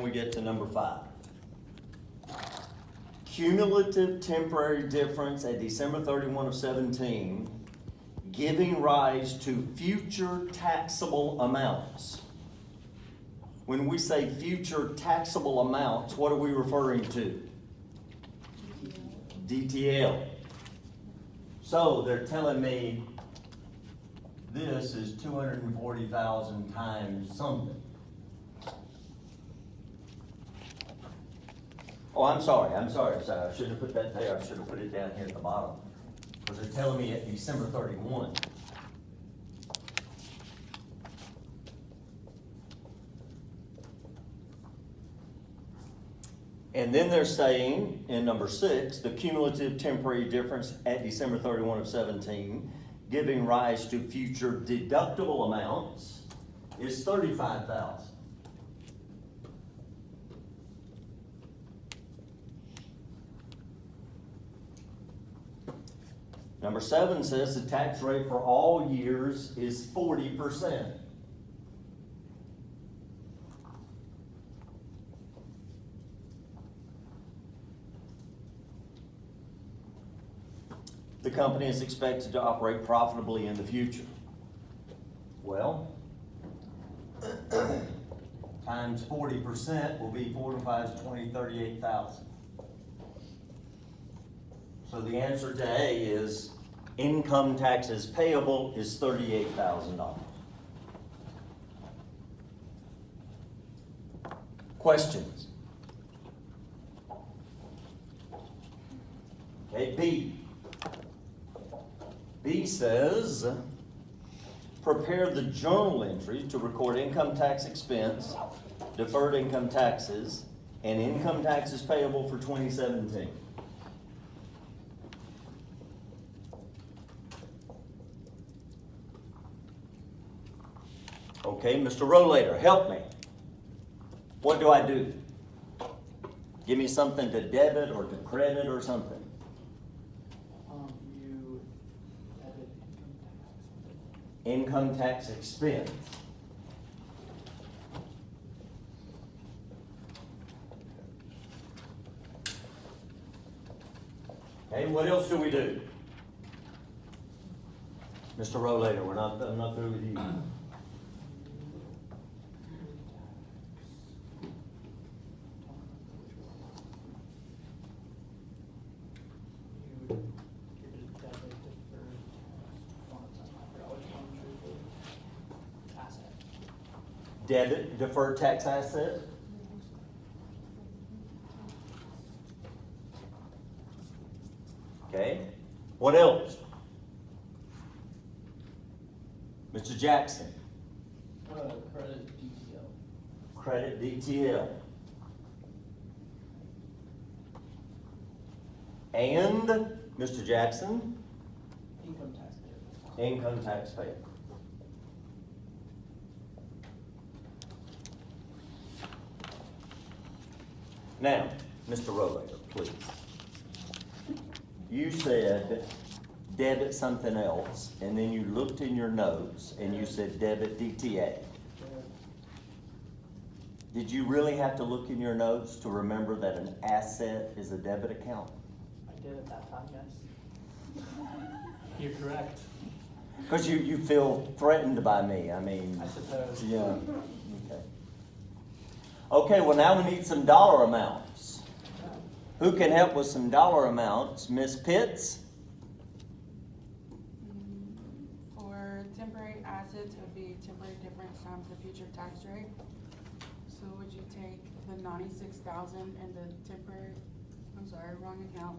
we get to number 5. Cumulative temporary difference at December 31 of 17, giving rise to future taxable amounts. When we say future taxable amounts, what are we referring to? DTL. So they're telling me this is 240,000 times something. Oh, I'm sorry, I shouldn't have put that there, I should have put it down here at the bottom. Because they're telling me at December 31. And then they're saying, in number 6, the cumulative temporary difference at December 31 of 17, giving rise to future deductible amounts, is 35,000. Number 7 says the tax rate for all years is 40%. The company is expected to operate profitably in the future. Well, times 40% will be 4 to 5 is 20, 38,000. So the answer to A is income taxes payable is $38,000. Questions? Okay, B. B says, prepare the journal entry to record income tax expense, deferred income taxes, and income taxes payable for 2017. Okay, Mr. Rollator, help me. What do I do? Give me something to debit or to credit or something. You debit Income tax expense. Okay, what else do we do? Mr. Rollator, I'm not through with you. Debit deferred tax asset. Okay. What else? Mr. Jackson. Credit DTL. Credit DTL. And Mr. Jackson. Income tax payable. Income tax payable. Now, Mr. Rollator, please. You said debit something else, and then you looked in your notes and you said debit DTA. Did you really have to look in your notes to remember that an asset is a debit account? I did at that time, yes. You're correct. Because you feel threatened by me, I mean. I suppose. Yeah, okay. Okay, well now we need some dollar amounts. Who can help with some dollar amounts? Ms. Pitts? For temporary assets, it would be temporary difference times the future tax rate. So would you take the 96,000 and the temporary, I'm sorry, wrong account,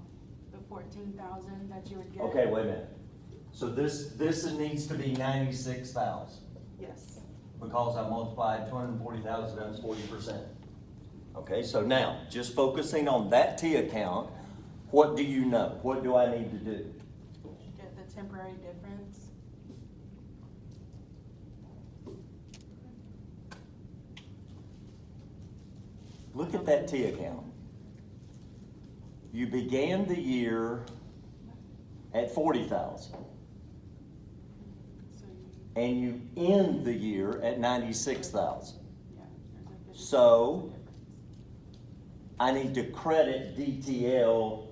the 14,000 that you would get? Okay, wait a minute. So this needs to be 96,000 Yes. because I multiplied 240,000 times 40%. Okay, so now, just focusing on that T account, what do you know? What do I need to do? Get the temporary difference. Look at that T account. You began the year at 40,000 So you, and you end the year at 96,000. yeah, there's a 50,000 So difference. I need to credit DTL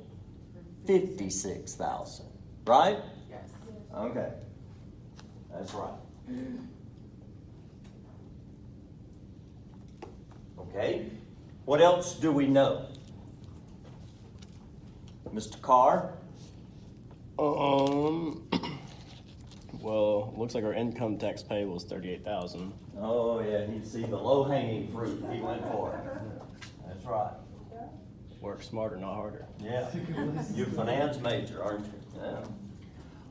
56,000, right? Yes. Okay, that's right. Okay, what else do we know? Mr. Carr? Well, looks like our income tax payable is 38,000. Oh, yeah, he'd see the low-hanging fruit, he went for it. That's right. Work smarter, not harder. Yeah, you're a finance major, aren't you? Yeah.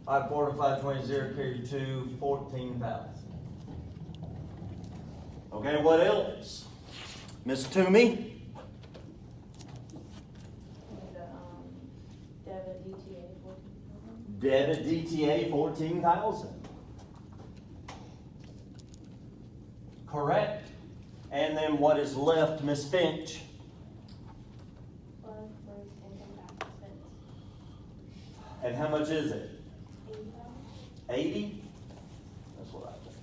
All right, 4 to 520, carry 2, 14,000. Okay, what else? Ms. Toomey? Debit DTA 14,000. Debit DTA 14,000. Correct. And then what is left, Ms. Finch? Plus for income tax expense. And how much is it? 80,000. 80? That's what I think.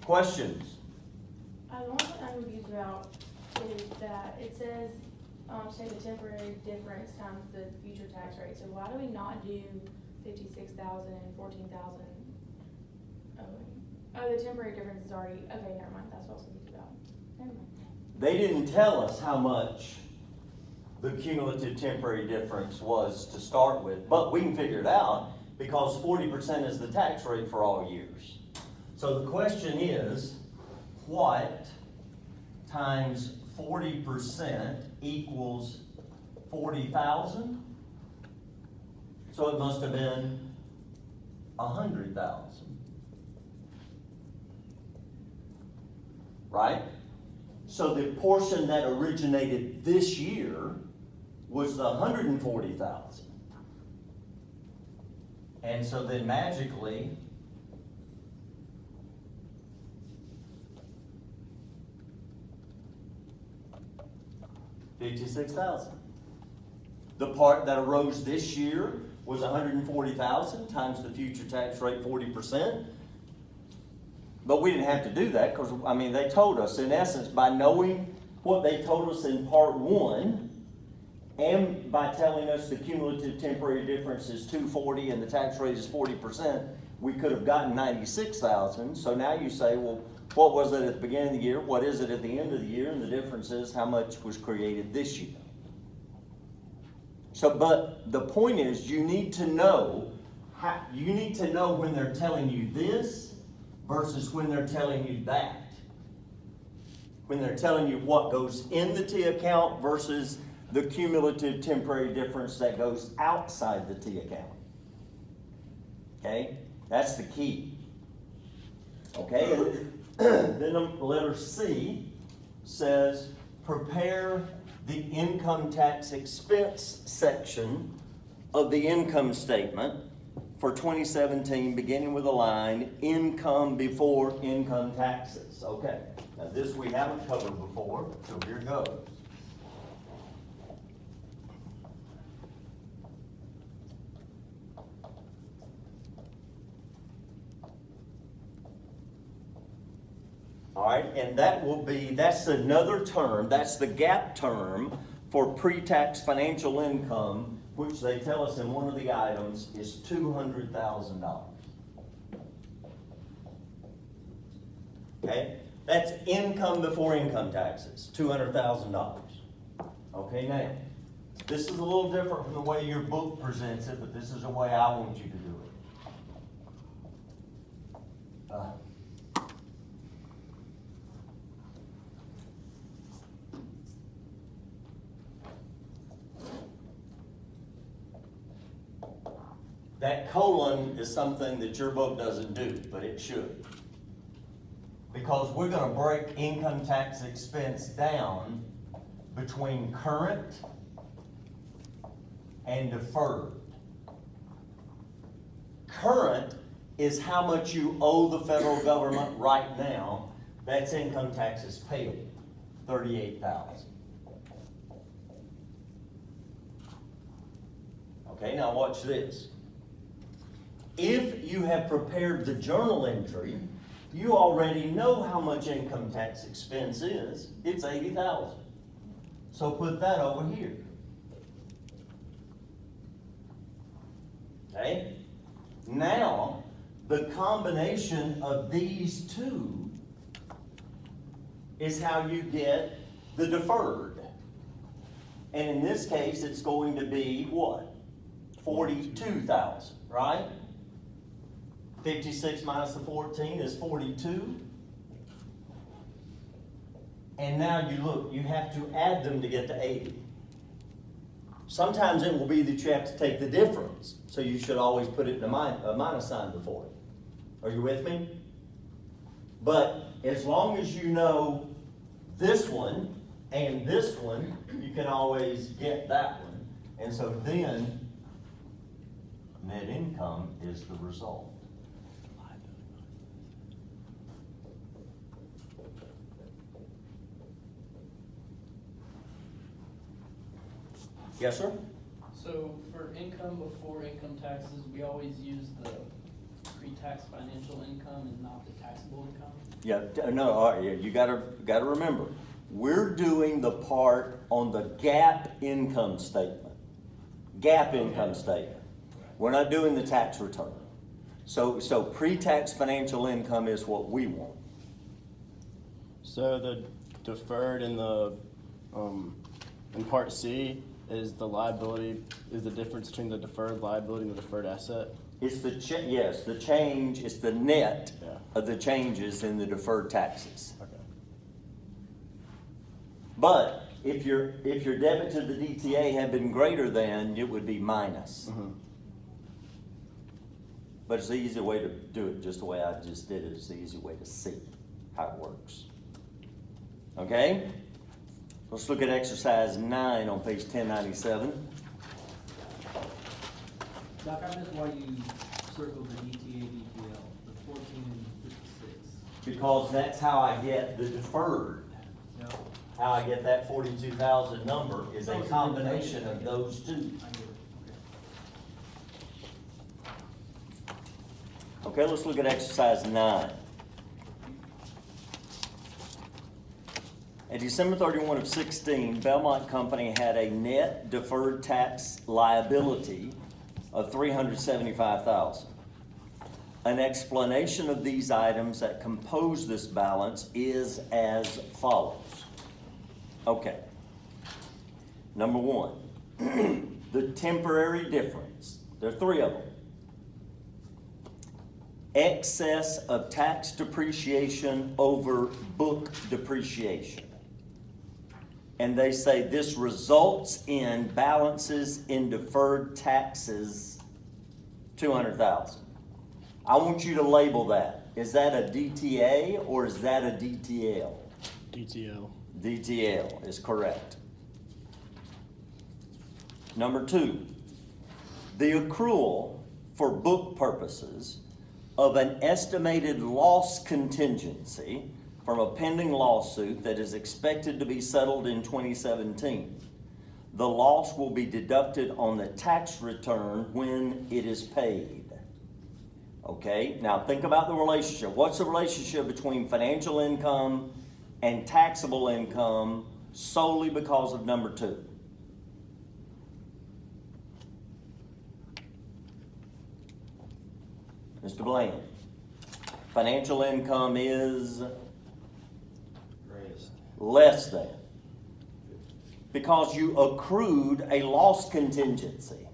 Questions? The one thing I'm confused about is that it says, say the temporary difference times the future tax rate. So why do we not do 56,000 and 14,000? Oh, the temporary difference is already, okay, never mind, that's what I was confused about. Never mind. They didn't tell us how much the cumulative temporary difference was to start with, but we can figure it out because 40% is the tax rate for all years. So the question is, what times 40% equals 40,000? So it must have been 100,000. Right? So the portion that originated this year was the 140,000. And so then magically, $56,000. The part that arose this year was 140,000 times the future tax rate 40%. But we didn't have to do that because, I mean, they told us, in essence, by knowing what they told us in part one, and by telling us the cumulative temporary difference is 240 and the tax rate is 40%, we could have gotten 96,000. So now you say, well, what was it at the beginning of the year? What is it at the end of the year? And the difference is how much was created this year. So, but the point is, you need to know when they're telling you this versus when they're telling you that. When they're telling you what goes in the T account versus the cumulative temporary difference that goes outside the T account. Okay? That's the key. Okay? And then letter C says, prepare the income tax expense section of the income statement for 2017, beginning with a line, income before income taxes. Okay, now this we haven't covered before, so here goes. All right, and that's another term, that's the gap term for pre-tax financial income, which they tell us in one of the items is $200,000. Okay, that's income before income taxes, $200,000. Okay, now, this is a little different from the way your book presents it, but this is the way I want you to do it. That colon is something that your book doesn't do, but it should. Because we're going to break income tax expense down between current and deferred. Current is how much you owe the federal government right now. That's income taxes payable, $38,000. Okay, now watch this. If you have prepared the journal entry you already know how much income tax expense is. It's 80,000. So put that over here. Okay? Now, the combination of these two is how you get the deferred. And in this case, it's going to be what? 42,000, right? 56 minus the 14 is 42. And now you look, you have to add them to get to 80. Sometimes it will be that you have to take the difference. So you should always put it in a minus sign before it. Are you with me? But as long as you know this one and this one, you can always get that one. And so then net income is the result. Yes, sir? So for income before income taxes, we always use the pre-tax financial income and not the taxable income? Yeah, no, all right, yeah, you gotta remember, we're doing the part on the GAAP income statement. GAAP income statement. We're not doing the tax return. So pre-tax financial income is what we want. So the deferred in the, in part C is the liability, is the difference between the deferred liability and the deferred asset? It's the yes, the change, it's the net Yeah. of the changes in the deferred taxes. Okay. But if your debit to the DTA had been greater than, it would be minus. Mm-hmm. But it's the easy way to do it, just the way I just did it. It's the easy way to see how it works. Okay? Let's look at exercise 9 on page 1097. Doc, I missed why you circled the DTA, DPL, the 14 and 56. Because that's how I get the deferred. No, How I get that 42,000 number is a Those are combination related. of those two. I get it, Okay, let's look at exercise 9. At December 31 of 16, Belmont Company had a net deferred tax liability of $375,000. An explanation of these items that compose this balance is as follows. Okay. Number 1, the temporary difference. There are 3 of them. Excess of tax depreciation over book depreciation. And they say this results in balances in deferred taxes, 200,000. I want you to label that. Is that a DTA or is that a DTL? DTL. DTL is correct. Number 2, the accrual for book purposes of an estimated loss contingency from a pending lawsuit that is expected to be settled in 2017. The loss will be deducted on the tax return when it is paid. Okay, now think about the relationship. What's the relationship between financial income and taxable income solely because of number 2? Mr. Bland, financial income is less than, because you accrued a loss contingency.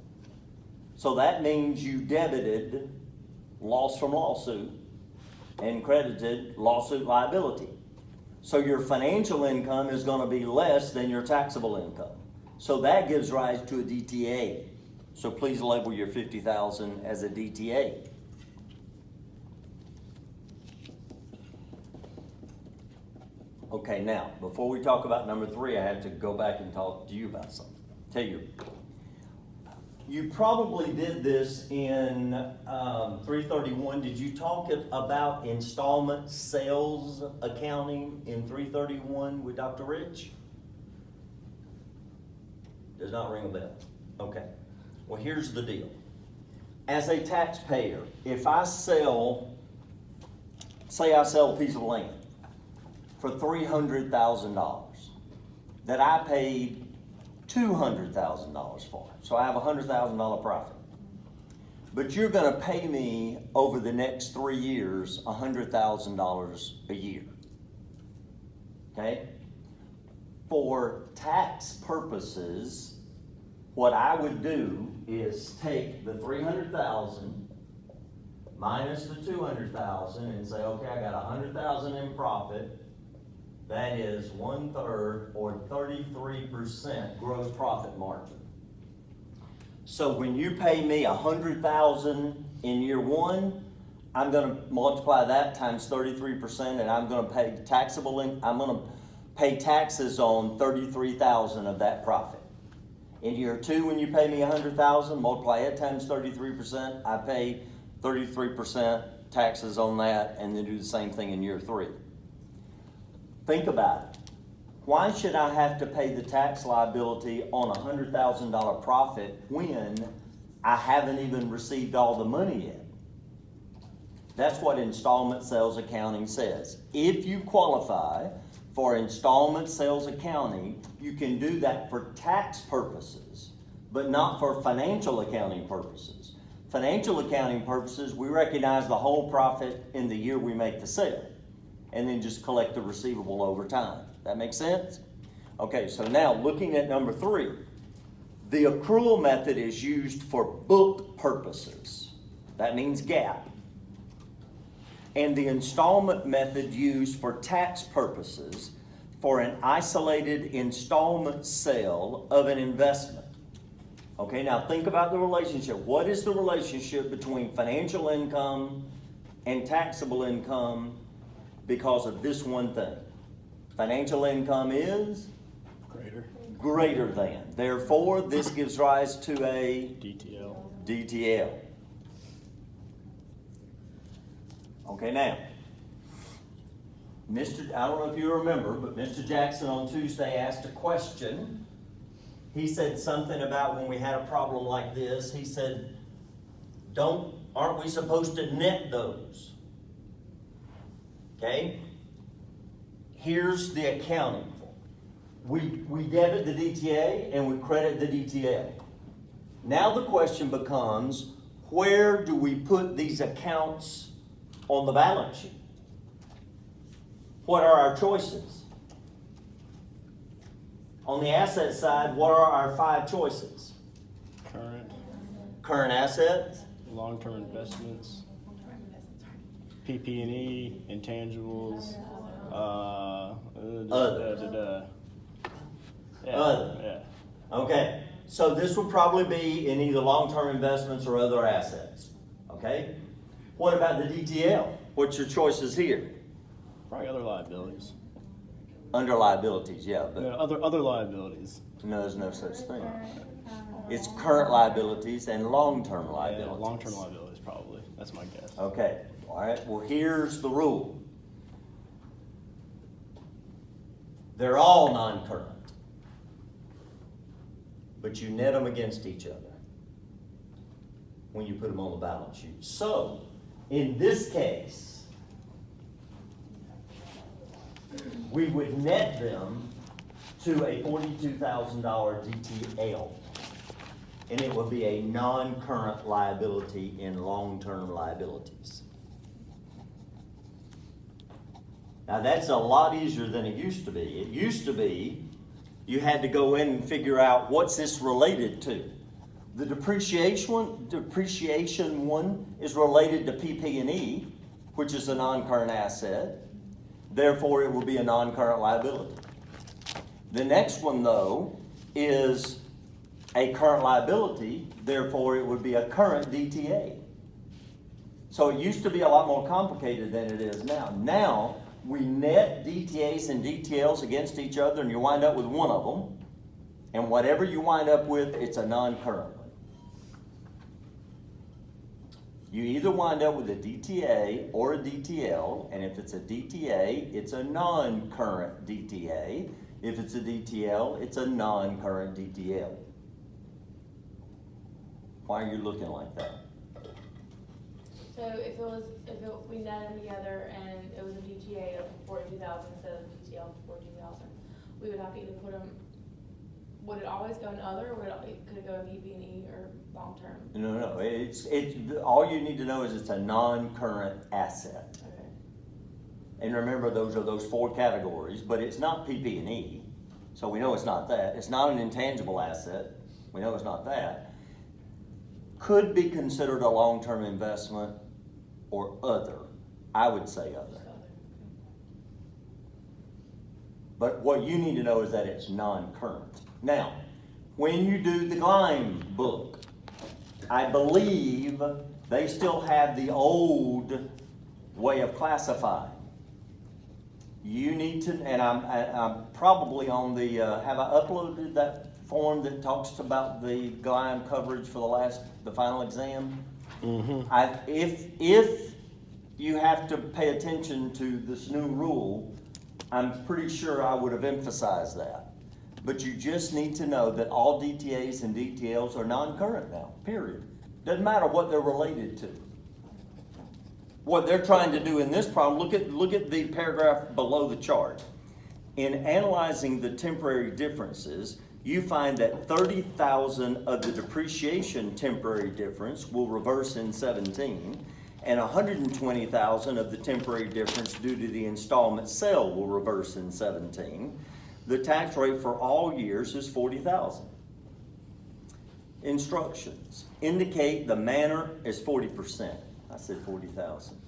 So that means you debited loss from lawsuit and credited lawsuit liability. So your financial income is going to be less than your taxable income. So that gives rise to a DTA. So please label your 50,000 as a DTA. Okay, now, before we talk about number 3, I have to go back and talk to you about something. Tell you. You probably did this in 331. Did you talk about installment sales accounting in 331 with Dr. Rich? Does not ring a bell. Okay. Well, here's the deal. As a taxpayer, if I sell say I sell a piece of land for $300,000 that I paid $200,000 for. So I have a $100,000 profit. But you're gonna pay me over the next 3 years $100,000 a year. Okay? For tax purposes, what I would do is take the 300,000 minus the 200,000 and say, okay, I got 100,000 in profit. That is 1/3 or 33% gross profit margin. So when you pay me 100,000 in year one, I'm gonna multiply that times 33%, and I'm gonna pay I'm gonna pay taxes on 33,000 of that profit. In year two, when you pay me 100,000, multiply it times 33%, I pay 33% taxes on that, and then do the same thing in year three. Think about it. Why should I have to pay the tax liability on a $100,000 profit when I haven't even received all the money yet? That's what installment sales accounting says. If you qualify for installment sales accounting, you can do that for tax purposes, but not for financial accounting purposes. Financial accounting purposes, we recognize the whole profit in the year we make the sale, and then just collect the receivable over time. That make sense? Okay, so now looking at number 3, the accrual method is used for book purposes. That means GAAP. And the installment method used for tax purposes for an isolated installment sale of an investment. Okay, now think about the relationship. What is the relationship between financial income and taxable income because of this one thing? Financial income is greater than. Therefore, this gives rise to a DTL. Okay, now, I don't know if you remember, but Mr. Jackson on Tuesday asked a question. He said something about when we had a problem like this, he said, aren't we supposed to net those? Okay? Here's the accounting. We debit the DTA and we credit the DTA. Now the question becomes, where do we put these accounts on the balance sheet? What are our choices? On the asset side, what are our 5 choices? Current assets, long-term investments, PP&E, intangibles, Other. Yeah. Okay, so this would probably be in either long-term investments or other assets. Okay? What about the DTL? What's your choices here? Probably other liabilities. Under liabilities, yeah, but No, other liabilities. no, there's no such thing. It's current liabilities and long-term liabilities. Yeah, long-term liabilities probably. That's my guess. Okay, all right, well, here's the rule. They're all non-current, but you net them against each other when you put them on the balance sheet. So, in this case, we would net them to a $42,000 DTL, and it would be a non-current liability in long-term liabilities. Now that's a lot easier than it used to be. It used to be you had to go in and figure out what's this related to. The depreciation one is related to PP&E, which is a non-current asset. Therefore, it will be a non-current liability. The next one, though, is a current liability. Therefore, it would be a current DTA. So it used to be a lot more complicated than it is now. Now, we net DTAs and DTLs against each other, and you wind up with one of them. And whatever you wind up with, it's a non-current one. You either wind up with a DTA or a DTL, and if it's a DTA, it's a non-current DTA. If it's a DTL, it's a non-current DTL. Why are you looking like that? So So we net them together and it was a DTA of 42,000 instead of DTL of 42,000, we would have to either put them, would it always go in other, or could it go in PP&E or long-term? No, all you need to know is it's a non-current asset. Okay. And remember, those are those four categories, but it's not PP&E, so we know it's not that. It's not an intangible asset, we know it's not that. Could be considered a long-term investment or other, I would say other. But what you need to know is that it's non-current. Now, when you do the Gleim book, I believe they still have the old way of classifying. You need to, and I'm probably on the, have I uploaded that form that talks about the Gleim coverage for the final exam? Mm-hmm. If you have to pay attention to this new rule, I'm pretty sure I would have emphasized that. But you just need to know that all DTAs and DTLs are non-current now, period. Doesn't matter what they're related to. What they're trying to do in this problem, look at the paragraph below the chart. In analyzing the temporary differences, you find that 30,000 of the depreciation temporary difference will reverse in 17, and 120,000 of the temporary difference due to the installment sale will reverse in 17. The tax rate for all years is 40,000. Instructions. Indicate the manner is 40%. I said 40,000.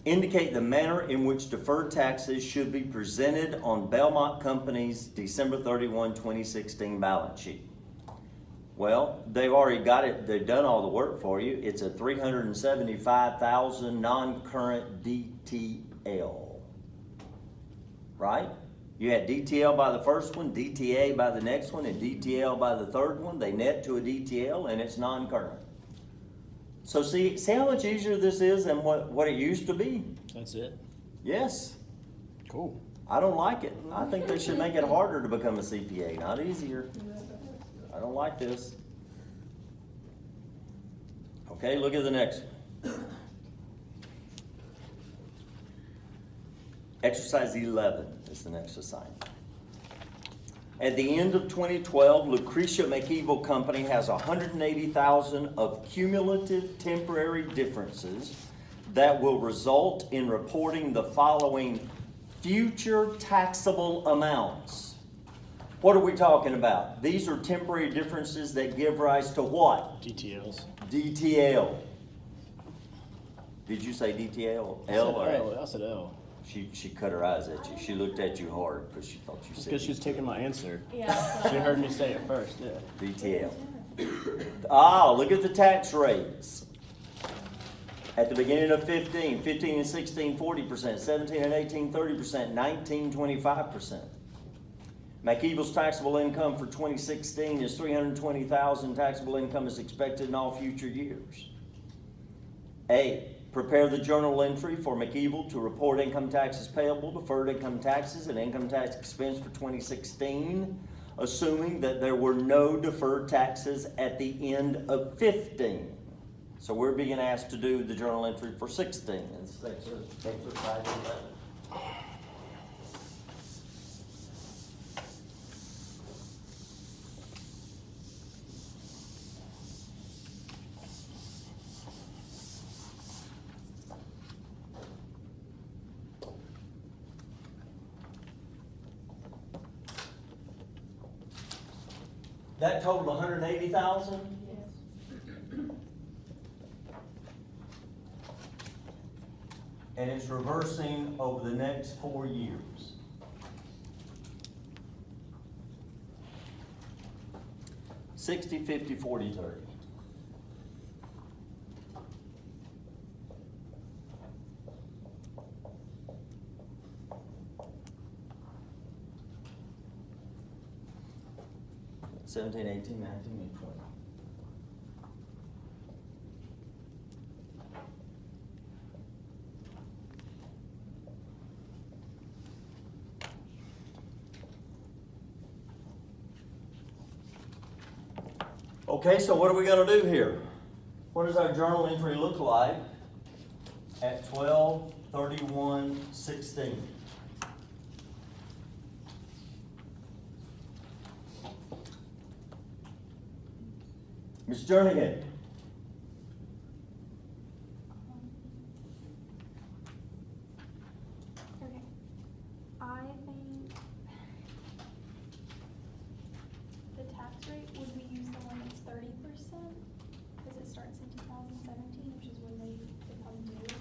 Indicate the manner in which deferred taxes should be presented on Belmont Company's December 31, 2016 balance sheet. Well, they've already got it, they've done all the work for you. It's a 375,000 non-current DTL. Right? You had DTL by the first one, DTA by the next one, and DTL by the third one. They net to a DTL and it's non-current. So see how much easier this is than what it used to be? That's it. Yes. Cool. I don't like it. I think they should make it harder to become a CPA, not easier. I don't like this. Okay, look at the next one. Exercise 11 is the next assignment. At the end of 2012, Lucretia McEvil Company has 180,000 of cumulative temporary differences that will result in reporting the following future taxable amounts. What are we talking about? These are temporary differences that give rise to what? DTLs. DTL. Did you say DTL? L or L? I said L. She cut her eyes at you. She looked at you hard because she thought you said Because she was taking my answer. Yeah. She heard me say it first, yeah. DTL. Ah, look at the tax rates. At the beginning of 15 and 16, 40%, 17 and 18, 30%, 19, 25%. McEvil's taxable income for 2016 is $320,000. Taxable income is expected in all future years. A, prepare the journal entry for McEvil to report income taxes payable, deferred income taxes, and income tax expense for 2016, assuming that there were no deferred taxes at the end of 15. So we're being asked to do the journal entry for 16. It's exercise 11. That totaled 180,000? Yes. And it's reversing over the next 4 years. $60, $50, $40, $30. $17, $18, $19, and $20. Okay, so what are we gonna do here? What does our journal entry look like at 12/31/16. Ms. Jernigan, Okay, I think the tax rate, would we use the one that's 30%? Cause it starts in 2017, which is when they become due.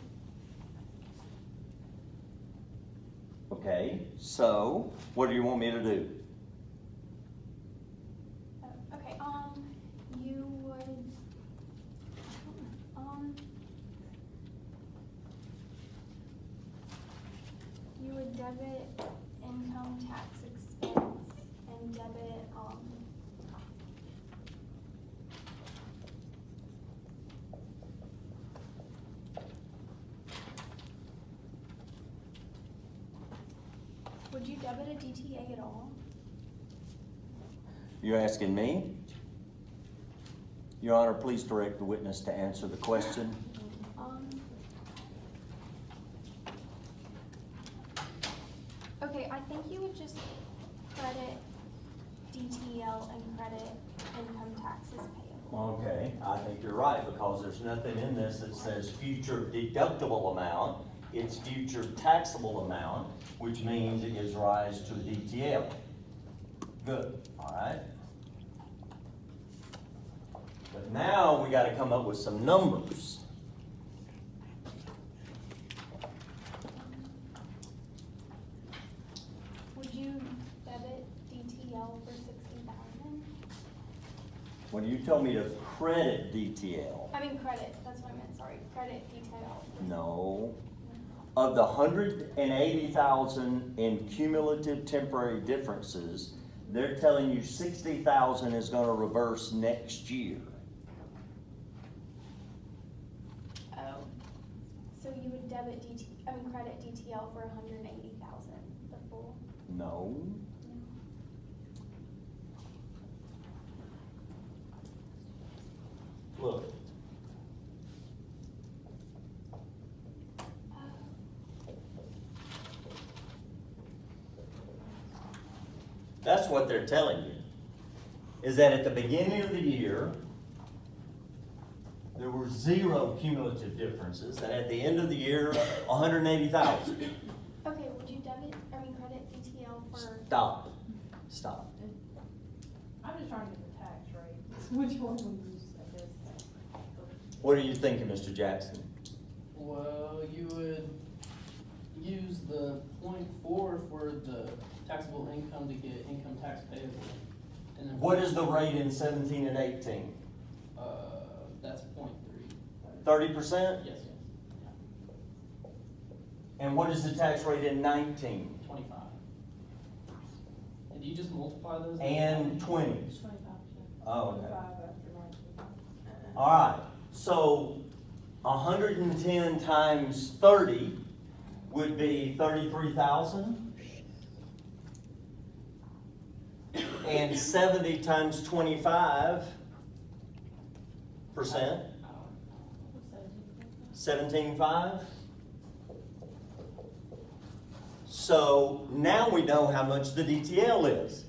okay, so what do you want me to do? Okay, you would, you would debit income tax expense and debit, would you debit a DTA at all? You're asking me? Your Honor, please direct the witness to answer the question. Okay, I think you would just credit DTL and credit income taxes payable. Okay, I think you're right, because there's nothing in this that says future deductible amount. It's future taxable amount, which means it gives rise to a DTL. Good, all right? But now we gotta come up with some numbers. Would you debit DTL for 60,000? When you told me to credit DTL, I mean credit, that's what I meant, sorry, credit DTL. no. Of the 180,000 in cumulative temporary differences, they're telling you 60,000 is gonna reverse next year. Oh. So you would debit credit DTL for 180,000, the full? No. Look, that's what they're telling you, is that at the beginning of the year, there were 0 cumulative differences, and at the end of the year, 180,000. Okay, would you credit DTL for? Stop, stop. I'm just trying to get the tax rate. Which one we use, I guess. What are you thinking, Mr. Jackson? Well, you would use the 0.4 for the taxable income to get income tax payable. And then What is the rate in 17 and 18? That's 0.3. 30%? Yes, yes. And what is the tax rate in 19? 25. And do you just multiply those? And 20? 25%. Oh, okay. 25 after 19. All right, so 110 times 30 would be 33,000. And 70 times 25%, 17.5. So now we know how much the DTL is.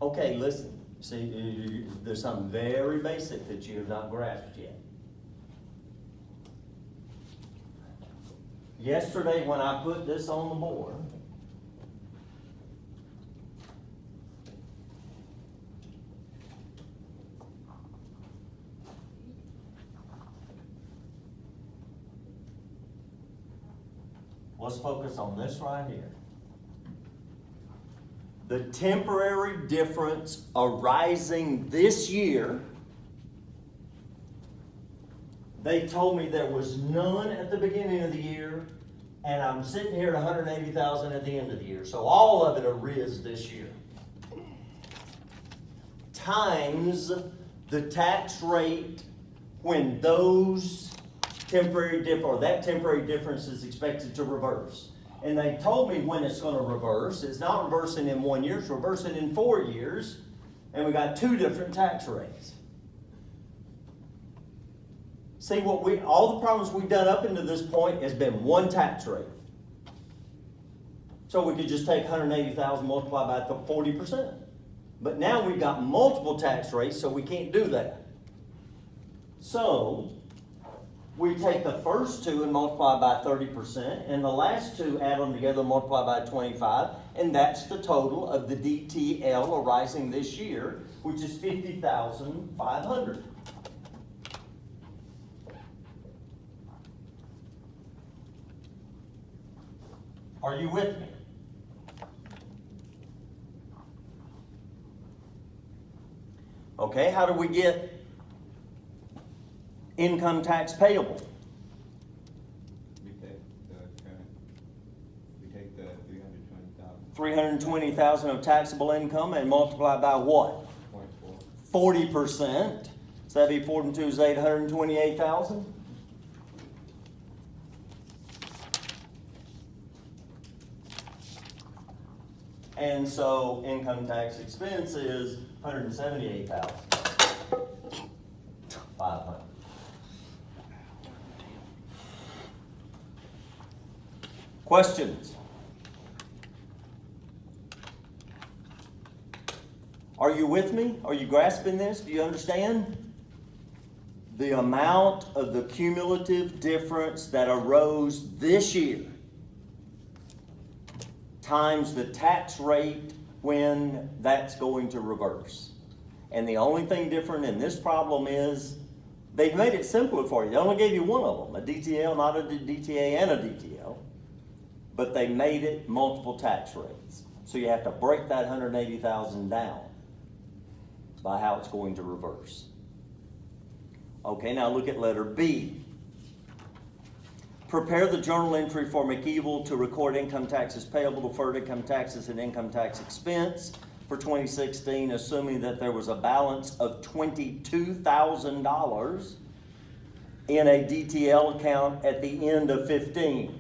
Okay, listen, see, there's something very basic that you have not grasped yet. Yesterday, when I put this on the board, let's focus on this right here. The temporary difference arising this year, they told me there was none at the beginning of the year, and I'm sitting here at 180,000 at the end of the year. So all of it arose this year. Times the tax rate when those that temporary difference is expected to reverse. And they told me when it's going to reverse. It's not reversing in 1 year, it's reversing in 4 years. And we got 2 different tax rates. See, all the problems we've done up into this point has been one tax rate. So we could just take 180,000 multiplied by 40%. But now we've got multiple tax rates, so we can't do that. So we take the first two and multiply by 30%, and the last two add them together and multiply by 25, and that's the total of the DTL arising this year, which is 50,500. Are you with me? Okay, how do we get income tax payable? We take the 320,000. 320,000 of taxable income and multiply by what? 0.4. 40%. So that'd be 4 and 2 is 828,000. And so income tax expense is 178,500. Questions? Are you with me? Are you grasping this? Do you understand? The amount of the cumulative difference that arose this year times the tax rate when that's going to reverse. And the only thing different in this problem is they've made it simpler for you. They only gave you one of them, a DTL, not a DTA, and a DTL. But they made it multiple tax rates. So you have to break that 180,000 down by how it's going to reverse. Okay, now look at letter B. Prepare the journal entry for McEvil to record income taxes payable, deferred income taxes, and income tax expense for 2016, assuming that there was a balance of $22,000 in a DTL account at the end of 15.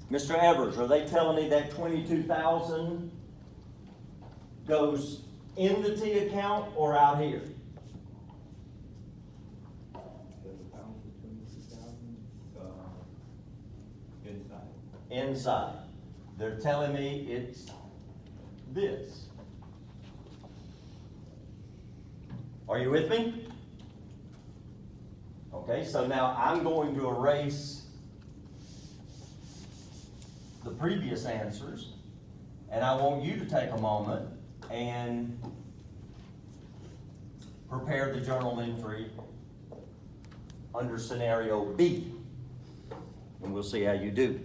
Mr. Evers, are they telling me that 22,000 goes in the T account or out here? There's a balance of 22,000 inside. Inside. They're telling me it's this. Are you with me? Okay, so now I'm going to erase the previous answers, and I want you to take a moment and prepare the journal entry under scenario B, and we'll see how you do.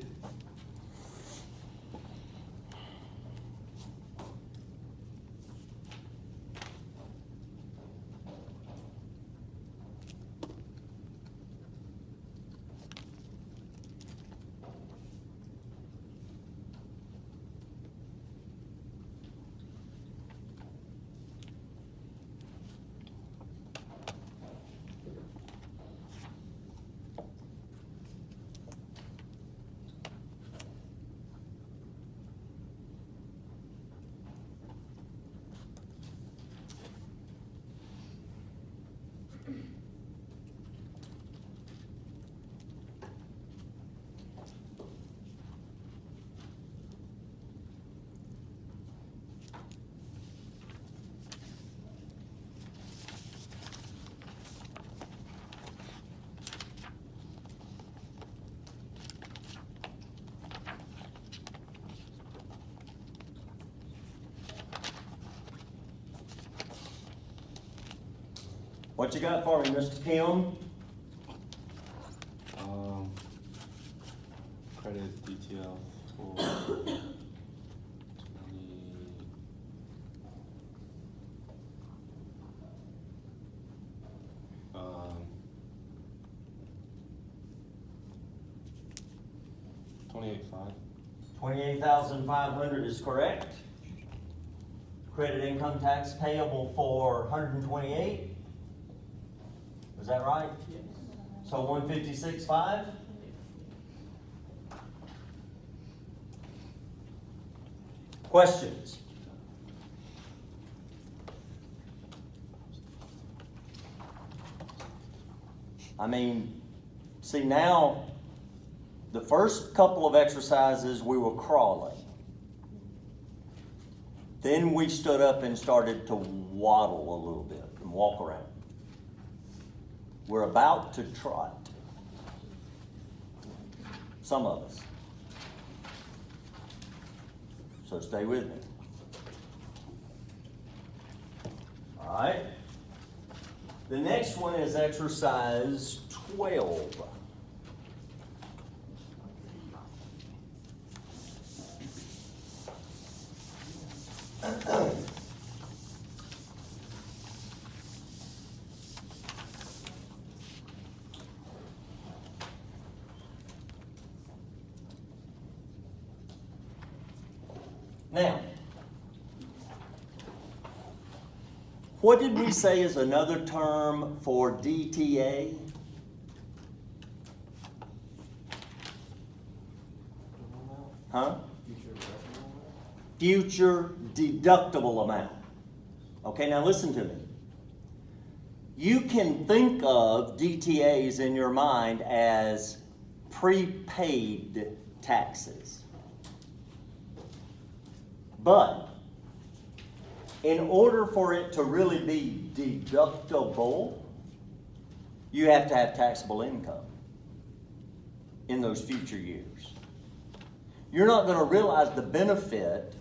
What you got for me, Mr. Kim? Credit detail for 28,500. 28,500 is correct. Credit income tax payable for 128. Is that right? Yes. So 156.5? Questions? I mean, see now, the first couple of exercises we were crawling. Then we stood up and started to waddle a little bit and walk around. We're about to trot. Some of us. So stay with me. All right. The next one is exercise 12. Now, what did we say is another term for DTA? Huh? Future deductible amount. Okay, now listen to me. You can think of DTAs in your mind as prepaid taxes. But in order for it to really be deductible, you have to have taxable income in those future years. You're not going to realize the benefit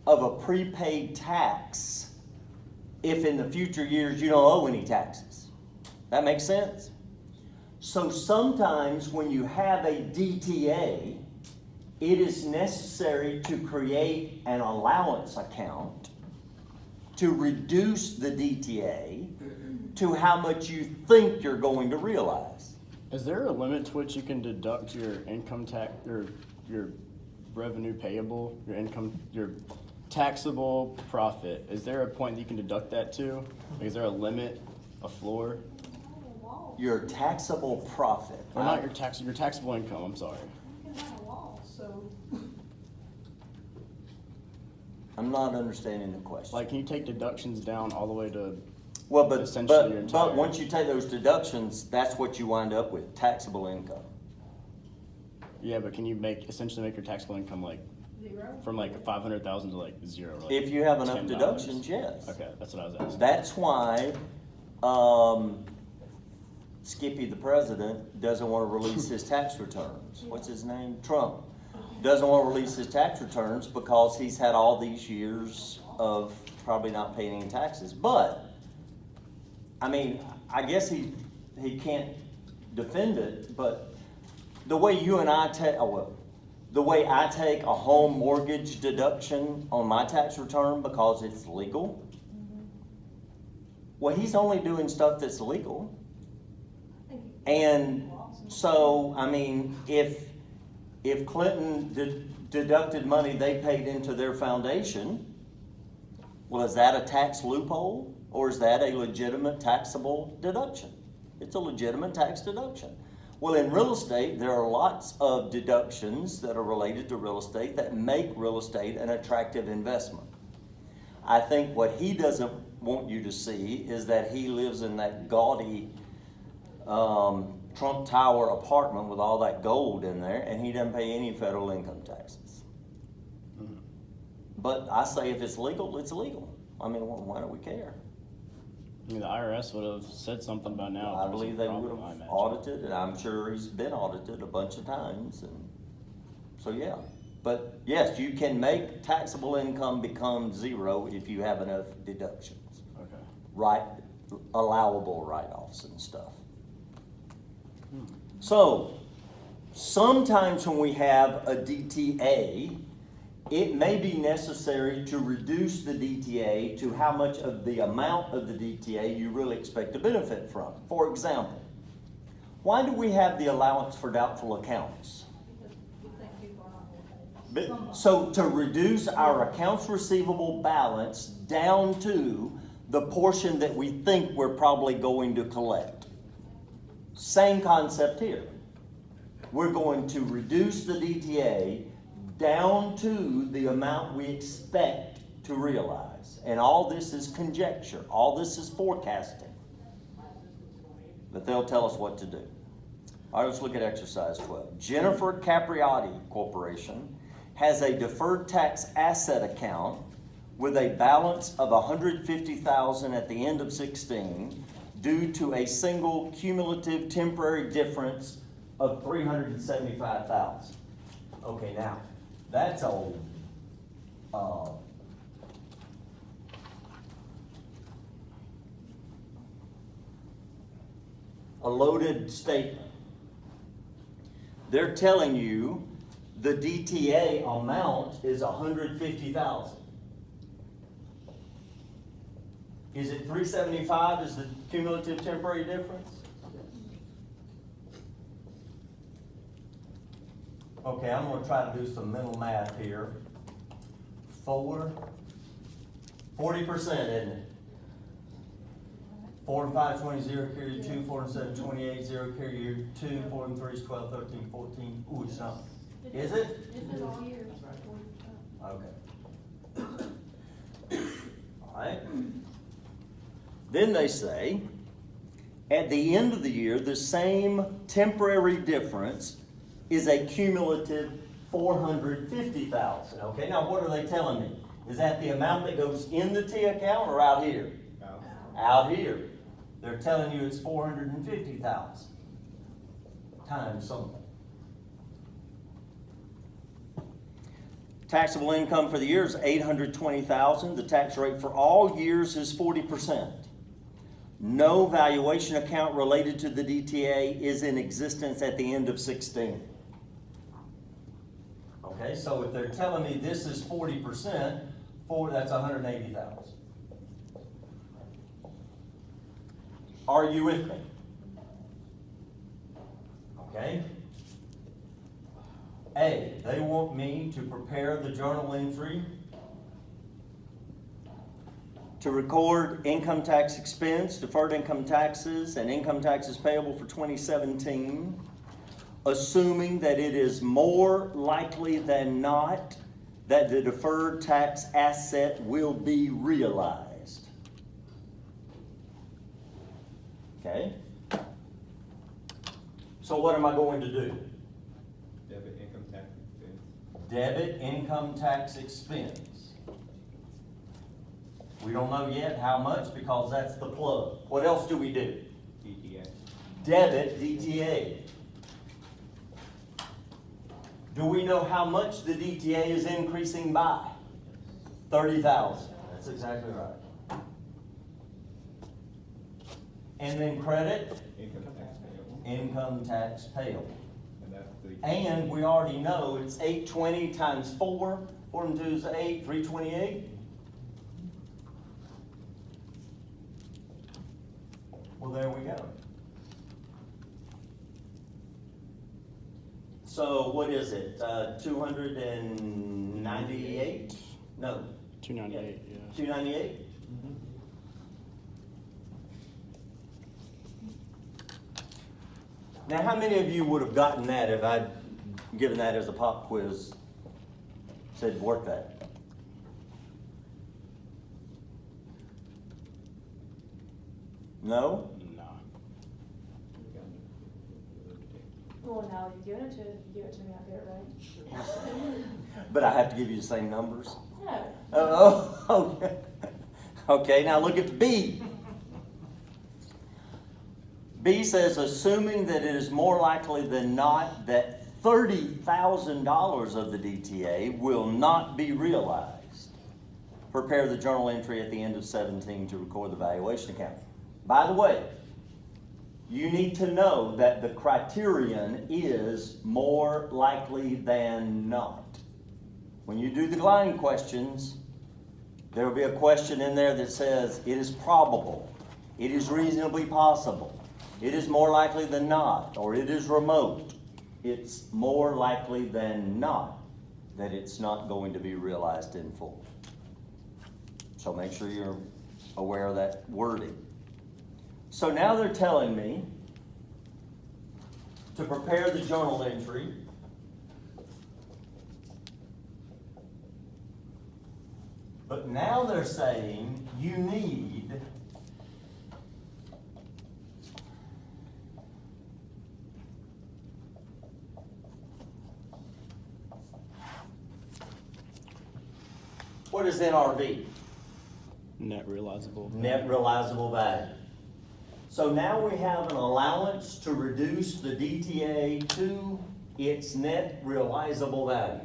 of a prepaid tax if in the future years you don't owe any taxes. That makes sense? So sometimes when you have a DTA, it is necessary to create an allowance account to reduce the DTA to how much you think you're going to realize. Is there a limit to which you can deduct your income tax, your revenue payable, your income, your taxable profit? Is there a point that you can deduct that to? Like, is there a limit, a floor? Your taxable profit. Or not your taxable income, I'm sorry. You can have a wall, so. I'm not understanding the question. Like, can you take deductions down all the way to, Well, but, essentially your but entire- once you take those deductions, that's what you wind up with, taxable income. yeah, but can you essentially make your taxable income like, Zero? from like 500,000 to like zero? Like If you have enough $10? deductions, yes. Okay, that's what I was asking. That's why, Skippy, the president, doesn't want to release his tax returns. What's his name? Trump. Doesn't want to release his tax returns because he's had all these years of probably not paying any taxes. But, I mean, I guess he can't defend it, but the way you and I take, the way I take a home mortgage deduction on my tax return because it's legal, well, he's only doing stuff that's legal. And so, I mean, if Clinton deducted money they paid into their foundation, well, is that a tax loophole or is that a legitimate taxable deduction? It's a legitimate tax deduction. Well, in real estate, there are lots of deductions that are related to real estate that make real estate an attractive investment. I think what he doesn't want you to see is that he lives in that gaudy Trump Tower apartment with all that gold in there, and he doesn't pay any federal income taxes. Mhm. But I say if it's legal, it's legal. I mean, why do we care? I mean, the IRS would have said something by now. if I there was a believe they problem, would I have imagine. audited, and I'm sure he's been audited a bunch of times, and so yeah. But yes, you can make taxable income become zero if you have enough deductions. Okay. Right, allowable write-offs and stuff. So, sometimes when we have a DTA, it may be necessary to reduce the DTA to how much of the amount of the DTA you really expect to benefit from. For example, why do we have the allowance for doubtful accounts? Because we think people are not gonna pay. So to reduce our accounts receivable balance down to the portion that we think we're probably going to collect. Same concept here. We're going to reduce the DTA down to the amount we expect to realize. And all this is conjecture. All this is forecasting. but they'll tell us what to do. All right, let's look at exercise 12. Jennifer Capriotti Corporation has a deferred tax asset account with a balance of $150,000 at the end of 16 due to a single cumulative temporary difference of $375,000. Okay, now, that's old. A loaded statement. They're telling you the DTA amount is $150,000. Is it 375 is the cumulative temporary difference? Okay, I'm gonna try to do some mental math here. 40%, isn't it? 4 and 5, 20, 0, carry 2, 4 and 7, 28, 0, carry 2, 4 and 3 is 12, 13, 14. Ooh, it's not. Is it? This is all years. Okay. All right. Then they say, at the end of the year, the same temporary difference is a cumulative $450,000. Okay, now what are they telling me? Is that the amount that goes in the T account or out here? Out here. They're telling you it's 450,000 times something. Taxable income for the year is $820,000. The tax rate for all years is 40%. No valuation account related to the DTA is in existence at the end of 16. Okay, so if they're telling me this is 40%, that's 180,000. Are you with me? Okay. A, they want me to prepare the journal entry to record income tax expense, deferred income taxes, and income taxes payable for 2017, assuming that it is more likely than not that the deferred tax asset will be realized. Okay? So what am I going to do? Debit income tax expense. Debit income tax expense. We don't know yet how much because that's the plug. What else do we do? DTA. Debit DTA. Do we know how much the DTA is increasing by? 30,000. That's exactly right. And then credit? Income tax payable. Income tax payable. And that's the. And we already know it's 820 times 4. 4 and 2 is 8, 328. Well, there we go. So what is it? 298? No, 298, yeah. 298? Now, how many of you would have gotten that if I'd given that as a pop quiz? Said work that. No? No. Well, now if you give it to, if you give it to me, I'll get it right. But I have to give you the same numbers? No. Oh, okay. Okay, now look at B. B says, assuming that it is more likely than not that $30,000 of the DTA will not be realized, prepare the journal entry at the end of 17 to record the valuation account. By the way, you need to know that the criterion is more likely than not. When you do the line questions, there will be a question in there that says it is probable, it is reasonably possible, it is more likely than not, or it is remote. It's more likely than not that it's not going to be realized in full. So make sure you're aware of that wording. So now they're telling me to prepare the journal entry but now they're saying you need What is NRV? Net realizable. Net realizable value. So now we have an allowance to reduce the DTA to its net realizable value.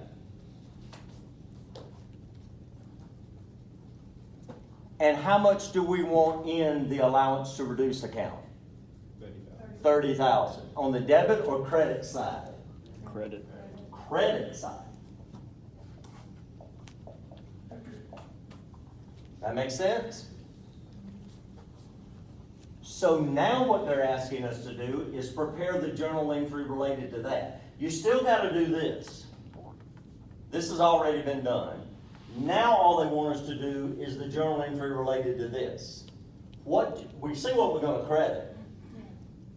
And how much do we want in the allowance to reduce account? 30,000. 30,000. On the debit or credit side? Credit. Credit side. That makes sense? So now what they're asking us to do is prepare the journal entry related to that. You still gotta do this. This has already been done. Now all they want us to do is the journal entry related to this. We see what we're gonna credit.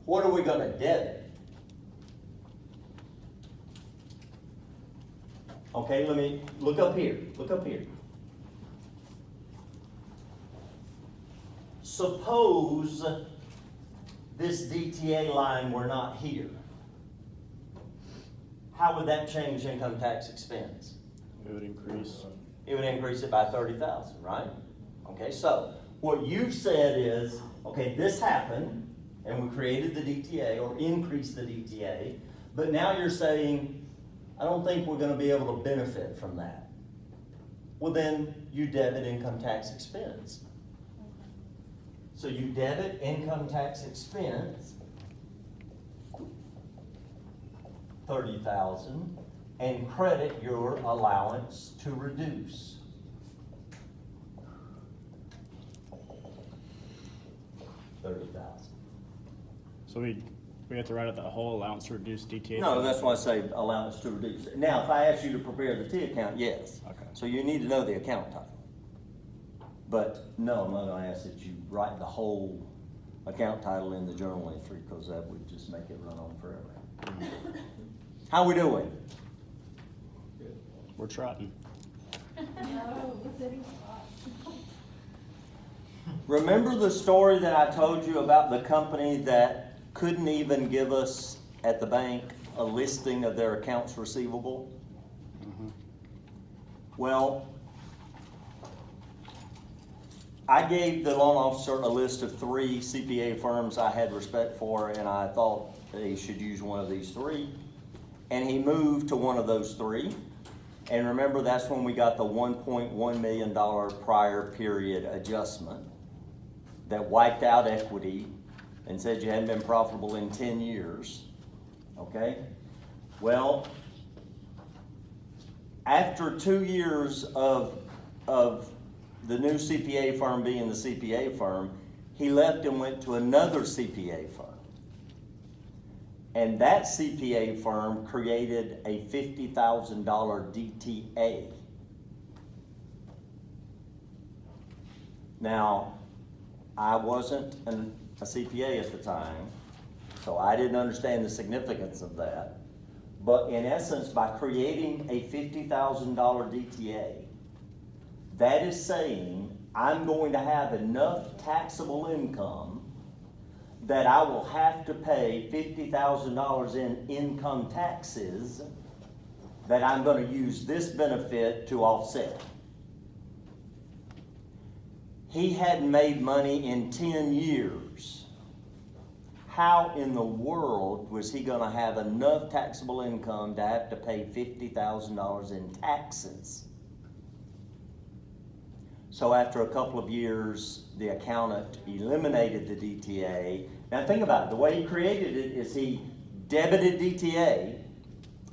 What are we gonna debit? Okay, let me, look up here, look up here. Suppose this DTA line were not here. How would that change income tax expense? It would increase. It would increase it by 30,000, right? Okay, so what you've said is, okay, this happened and we created the DTA or increased the DTA, but now you're saying, I don't think we're gonna be able to benefit from that. Well, then you debit income tax expense. So you debit income tax expense, 30,000, and credit your allowance to reduce. $30,000. So we have to write out the whole allowance to reduce DTA? No, that's why I say allowance to reduce. Now, if I ask you to prepare the T account, yes. Okay. So you need to know the account type. But no, I'm not gonna ask that you write the whole account title in the journal entry, because that would just make it run on forever. How we doing? Good. We're trotting. No, we're sitting spot. Remember the story that I told you about the company that couldn't even give us at the bank a listing of their accounts receivable? Well, I gave the loan officer a list of 3 CPA firms I had respect for, and I thought they should use one of these 3. And he moved to one of those 3. And remember, that's when we got the $1.1 million prior period adjustment that wiped out equity and said you hadn't been profitable in 10 years. Okay? Well, after 2 years of the new CPA firm being the CPA firm, he left and went to another CPA firm. And that CPA firm created a $50,000 DTA. Now, I wasn't a CPA at the time, so I didn't understand the significance of that. But in essence, by creating a $50,000 DTA, that is saying I'm going to have enough taxable income that I will have to pay $50,000 in income taxes that I'm going to use this benefit to offset. He hadn't made money in 10 years. How in the world was he going to have enough taxable income to have to pay $50,000 in taxes? So after a couple of years, the accountant eliminated the DTA. Now think about it, the way he created it is he debited DTA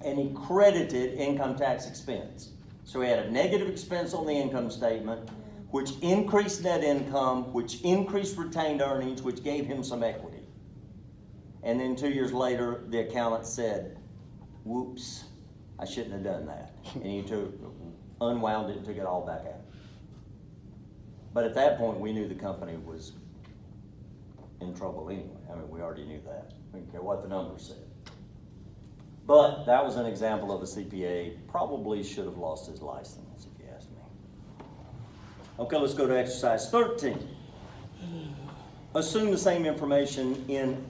and he credited income tax expense. So he had a negative expense on the income statement, which increased net income, which increased retained earnings, which gave him some equity. And then 2 years later, the accountant said, whoops, I shouldn't have done that. And he unwound it and took it all back out. But at that point, we knew the company was in trouble anyway. I mean, we already knew that. We didn't care what the numbers said. But that was an example of a CPA probably should have lost his license, if you ask me. Okay, let's go to exercise 13. Assume the same information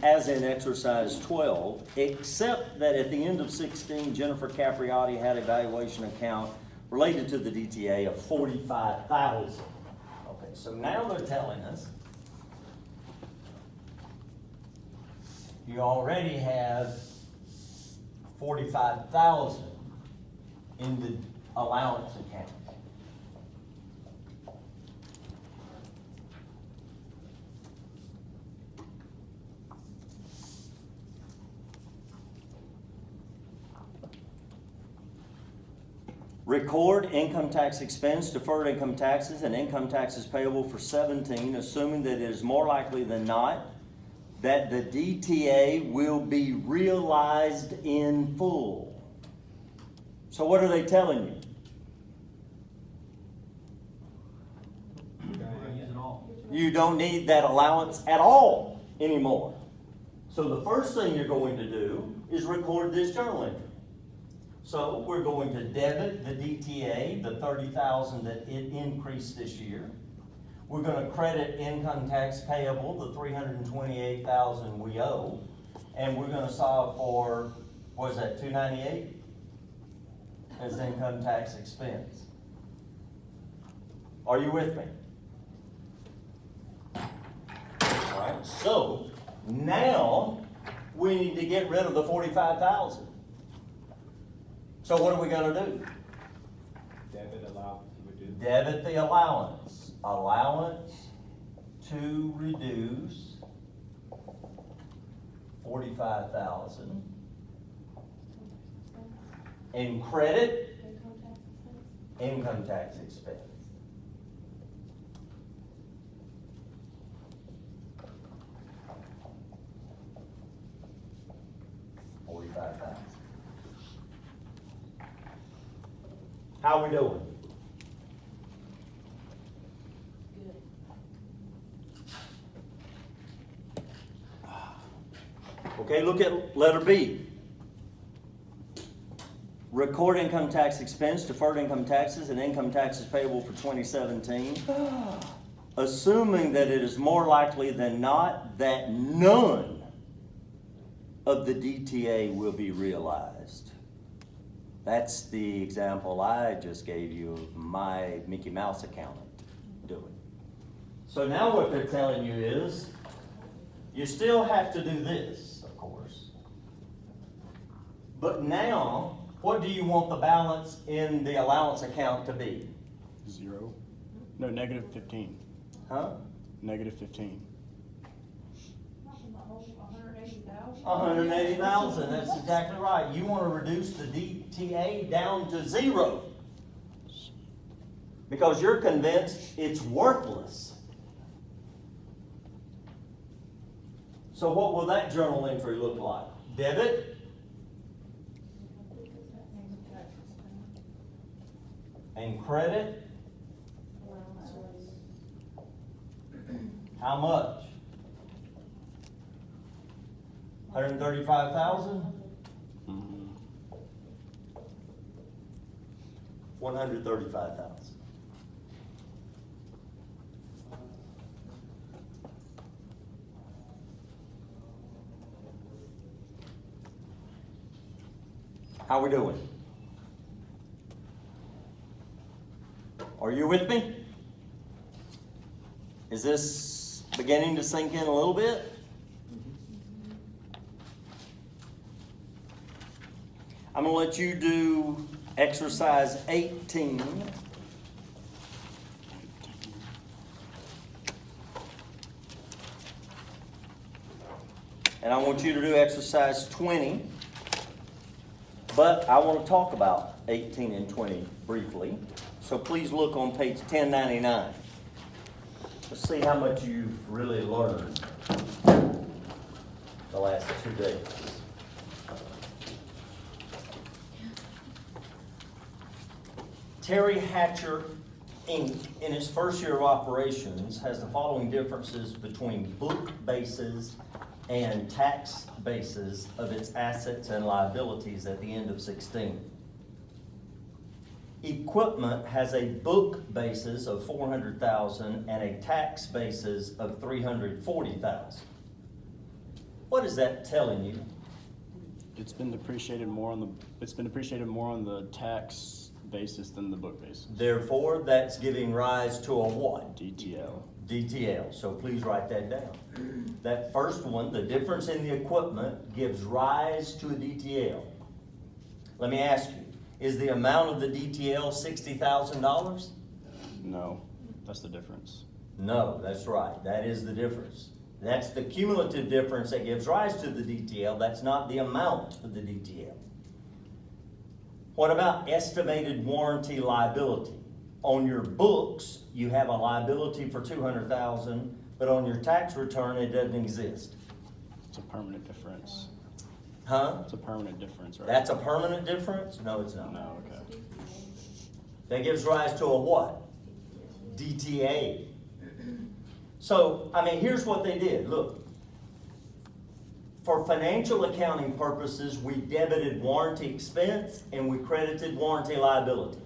as in exercise 12, except that at the end of 16, Jennifer Capriotti had a valuation account related to the DTA of 45,000. Okay, so now they're telling us you already have 45,000 in the allowance account. Record income tax expense, deferred income taxes, and income taxes payable for 17, assuming that it is more likely than not that the DTA will be realized in full. So what are they telling you? We're gonna use it all. You don't need that allowance at all anymore. So the first thing you're going to do is record this journal entry. So we're going to debit the DTA, the 30,000 that it increased this year. We're gonna credit income tax payable, the 328,000 we owe. And we're gonna solve for, what is that, 298? As income tax expense. Are you with me? All right, so now we need to get rid of the 45,000. So what are we gonna do? Debit allow to reduce. Debit the allowance. Allowance to reduce 45,000. And credit income tax expense. $45,000. How we doing? Okay, look at letter B. Record income tax expense, deferred income taxes, and income taxes payable for 2017. Assuming that it is more likely than not that none of the DTA will be realized. That's the example I just gave you of my Mickey Mouse accountant doing. So now what they're telling you is, you still have to do this, of course. But now, what do you want the balance in the allowance account to be? 0. No, negative 15. Huh? Negative 15. Not in the whole 180,000. 180,000, that's exactly right. You want to reduce the DTA down to 0. Because you're convinced it's worthless. So what will that journal entry look like? Debit? And credit? How much? 135,000? 135,000. How we doing? Are you with me? Is this beginning to sink in a little bit? I'm gonna let you do exercise 18. And I want you to do exercise 20. But I want to talk about 18 and 20 briefly. So please look on page 1099. Let's see how much you've really learned the last 2 days. Terry Hatcher, Inc., in its first year of operations, has the following differences between book bases and tax bases of its assets and liabilities at the end of 16. Equipment has a book basis of $400,000 and a tax basis of $340,000. What is that telling you? It's been depreciated more on the tax basis than the book basis. Therefore, that's giving rise to a what? DTL. DTL, so please write that down. That first one, the difference in the equipment gives rise to a DTL. Let me ask you, is the amount of the DTL $60,000? No, that's the difference. No, that's right, that is the difference. That's the cumulative difference that gives rise to the DTL, that's not the amount of the DTL. What about estimated warranty liability? On your books, you have a liability for $200,000, but on your tax return, it doesn't exist. It's a permanent difference. Huh? It's a permanent difference, right? That's a permanent difference? No, it's not. No, okay. That gives rise to a what? DTA. So, I mean, here's what they did. Look, for financial accounting purposes, we debited warranty expense and we credited warranty liability.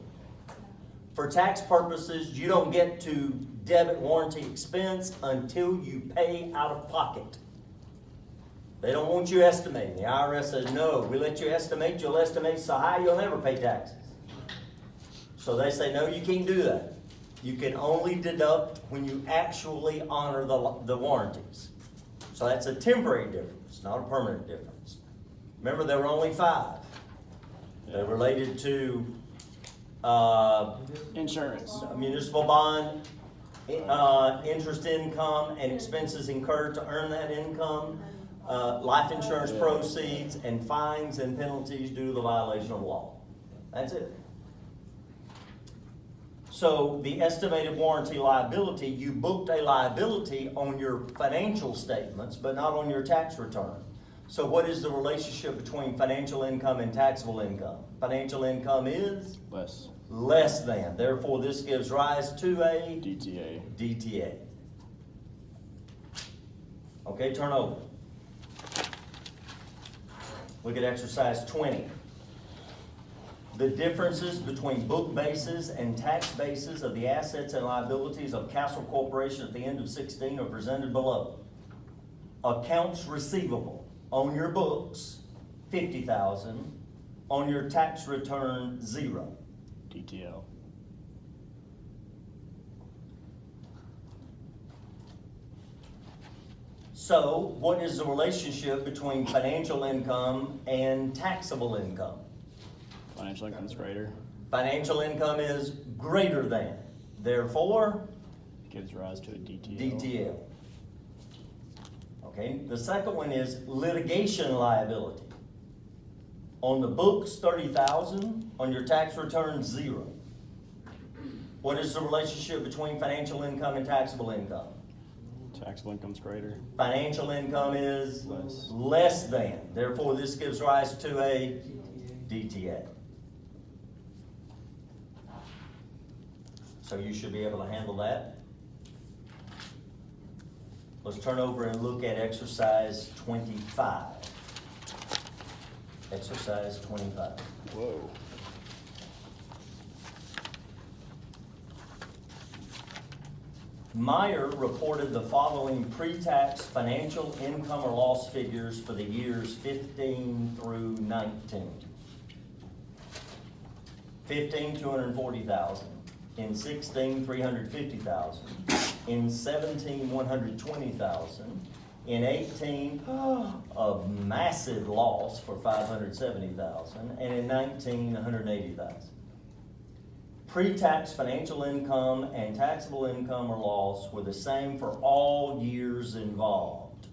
For tax purposes, you don't get to debit warranty expense until you pay out of pocket. They don't want you estimating. The IRS says, no, we let you estimate, you'll estimate so high you'll never pay taxes. So they say, no, you can't do that. You can only deduct when you actually honor the warranties. So that's a temporary difference, not a permanent difference. Remember, there were only 5. They related to Insurance. municipal bond, interest income, and expenses incurred to earn that income, life insurance proceeds, and fines and penalties due to the violation of law. That's it. So the estimated warranty liability, you booked a liability on your financial statements, but not on your tax return. So what is the relationship between financial income and taxable income? Financial income is less than. Therefore, this gives rise to a DTA. Okay, turn over. Look at exercise 20. The differences between book bases and tax bases of the assets and liabilities of Castle Corporation at the end of 16 are presented below. Accounts receivable on your books, $50,000. On your tax return, 0. DTL. So, what is the relationship between financial income and taxable income? Financial income is greater. Financial income is greater than. Therefore, Gives rise to a DTL. DTL. Okay, the second one is litigation liability. On the books, 30,000. On your tax return, 0. What is the relationship between financial income and taxable income? Taxable income is greater. Financial income is Less. less than. Therefore, this gives rise to a DTA. So you should be able to handle that. Let's turn over and look at exercise 25. Exercise 25. Whoa. Meyer reported the following pre-tax financial income or loss figures for the years 15 through 19. 15, 240,000. In 16, 350,000. In 17, 120,000. In 18, a massive loss for 570,000. And in 19, 180,000. Pre-tax financial income and taxable income or loss were the same for all years involved.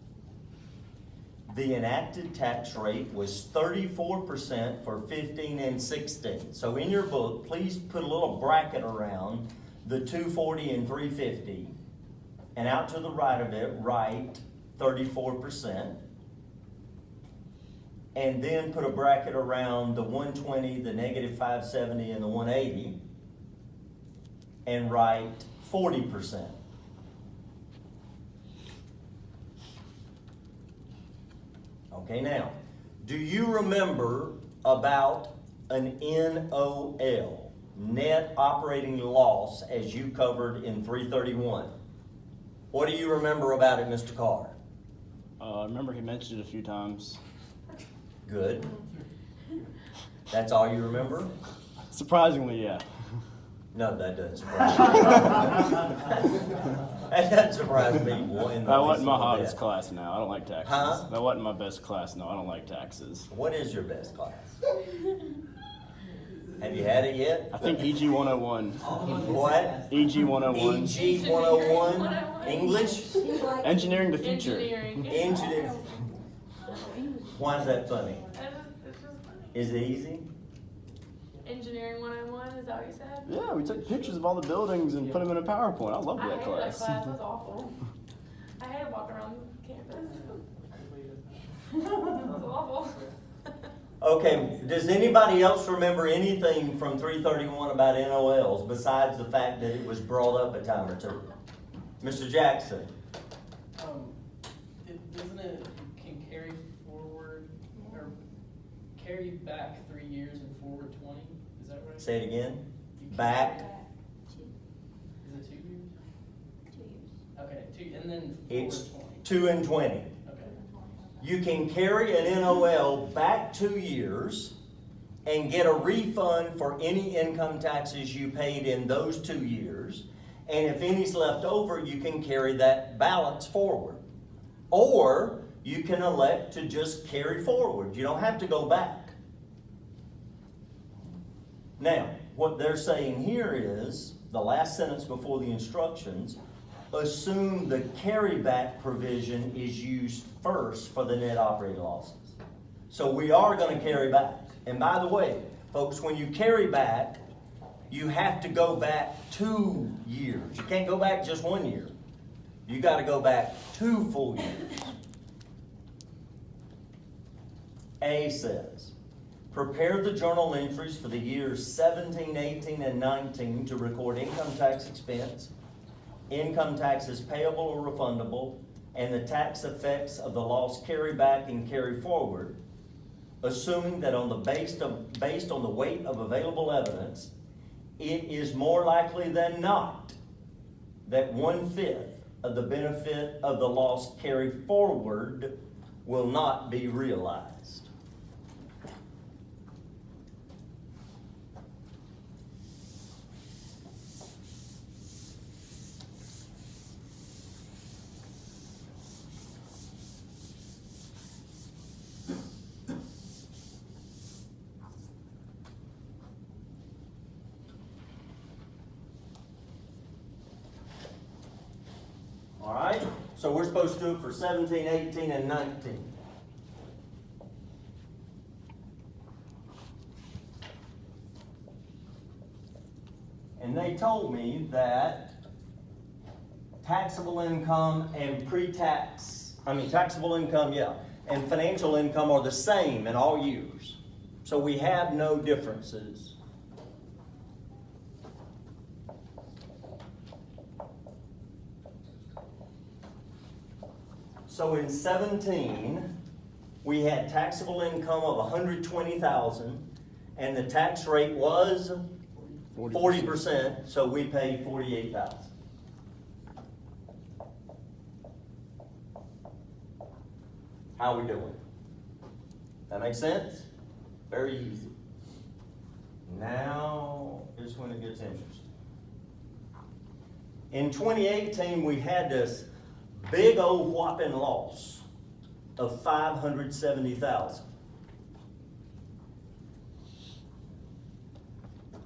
The enacted tax rate was 34% for 15 and 16. So in your book, please put a little bracket around the 240 and 350, and out to the right of it, write 34%. And then put a bracket around the 120, the negative 570, and the 180. And write 40%. Okay, now, do you remember about an NOL, net operating loss, as you covered in 331? What do you remember about it, Mr. Carr? I remember he mentioned it a few times. Good. That's all you remember? Surprisingly, yeah. No, that doesn't surprise me. That doesn't surprise people in the That wasn't my least little hottest bit. class now. I don't like taxes. Huh? That wasn't my best class. No, I don't like taxes. What is your best class? Have you had it yet? I think EG 101. What? EG 101. EG 101? English? Engineering the future. Engineering. Why is that funny? It's just funny. Is it easy? Engineering 101, is that what you said? Yeah, we took pictures of all the buildings and put them in a PowerPoint. I loved I that hated class. that class, it was awful. I hated walking around campus. It was awful. Okay, does anybody else remember anything from 331 about NOLs besides the fact that it was brought up a time or two? Mr. Jackson? Doesn't it can carry forward, or carry back 3 years and forward 20? Is that right? Say it again. You can- Back. Is it 2 years? 2 years. Okay, 2, and then forward It's 20. 2 and 20. Okay. You can carry an NOL back 2 years and get a refund for any income taxes you paid in those 2 years. And if any's left over, you can carry that balance forward. Or you can elect to just carry forward. You don't have to go back. Now, what they're saying here is, the last sentence before the instructions, assume the carryback provision is used first for the net operating losses. So we are going to carry back. And by the way, folks, when you carry back, you have to go back 2 years. You can't go back just 1 year. You got to go back 2 full years. A says, prepare the journal entries for the years 17, 18, and 19 to record income tax expense, income taxes payable or refundable, and the tax effects of the loss carry back and carry forward, assuming that based on the weight of available evidence, it is more likely than not that 1/5 of the benefit of the loss carried forward will not be realized. All right, so we're supposed to do it for 17, 18, and 19. And they told me that taxable income and taxable income, and financial income are the same in all years. So we have no differences. So in 17, we had taxable income of 120,000, and the tax rate was 40%, so we paid 48,000. How we doing? That make sense? Very easy. Now is when it gets interesting. In 2018, we had this big old whopping loss of 570,000.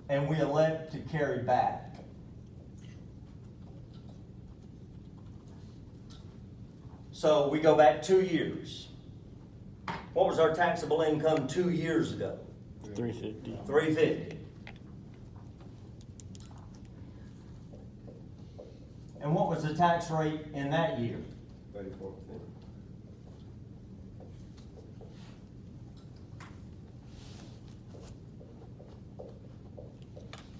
And we elect to carry back. So we go back 2 years. What was our taxable income 2 years ago? 350. 350. And what was the tax rate in that year? 34%.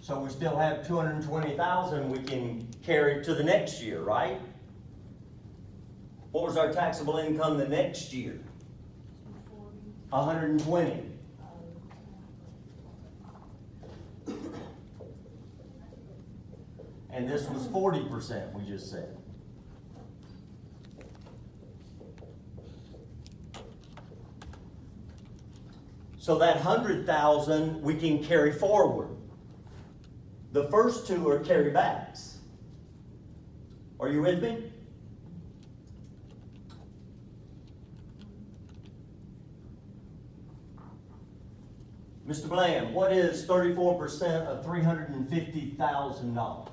So we still have 220,000 we can carry to the next year, right? What was our taxable income the next year? 120. And this was 40%, we just said. So that 100,000 we can carry forward. The first two are carrybacks. Are you with me? Mr. Bland, what is 34% of $350,000?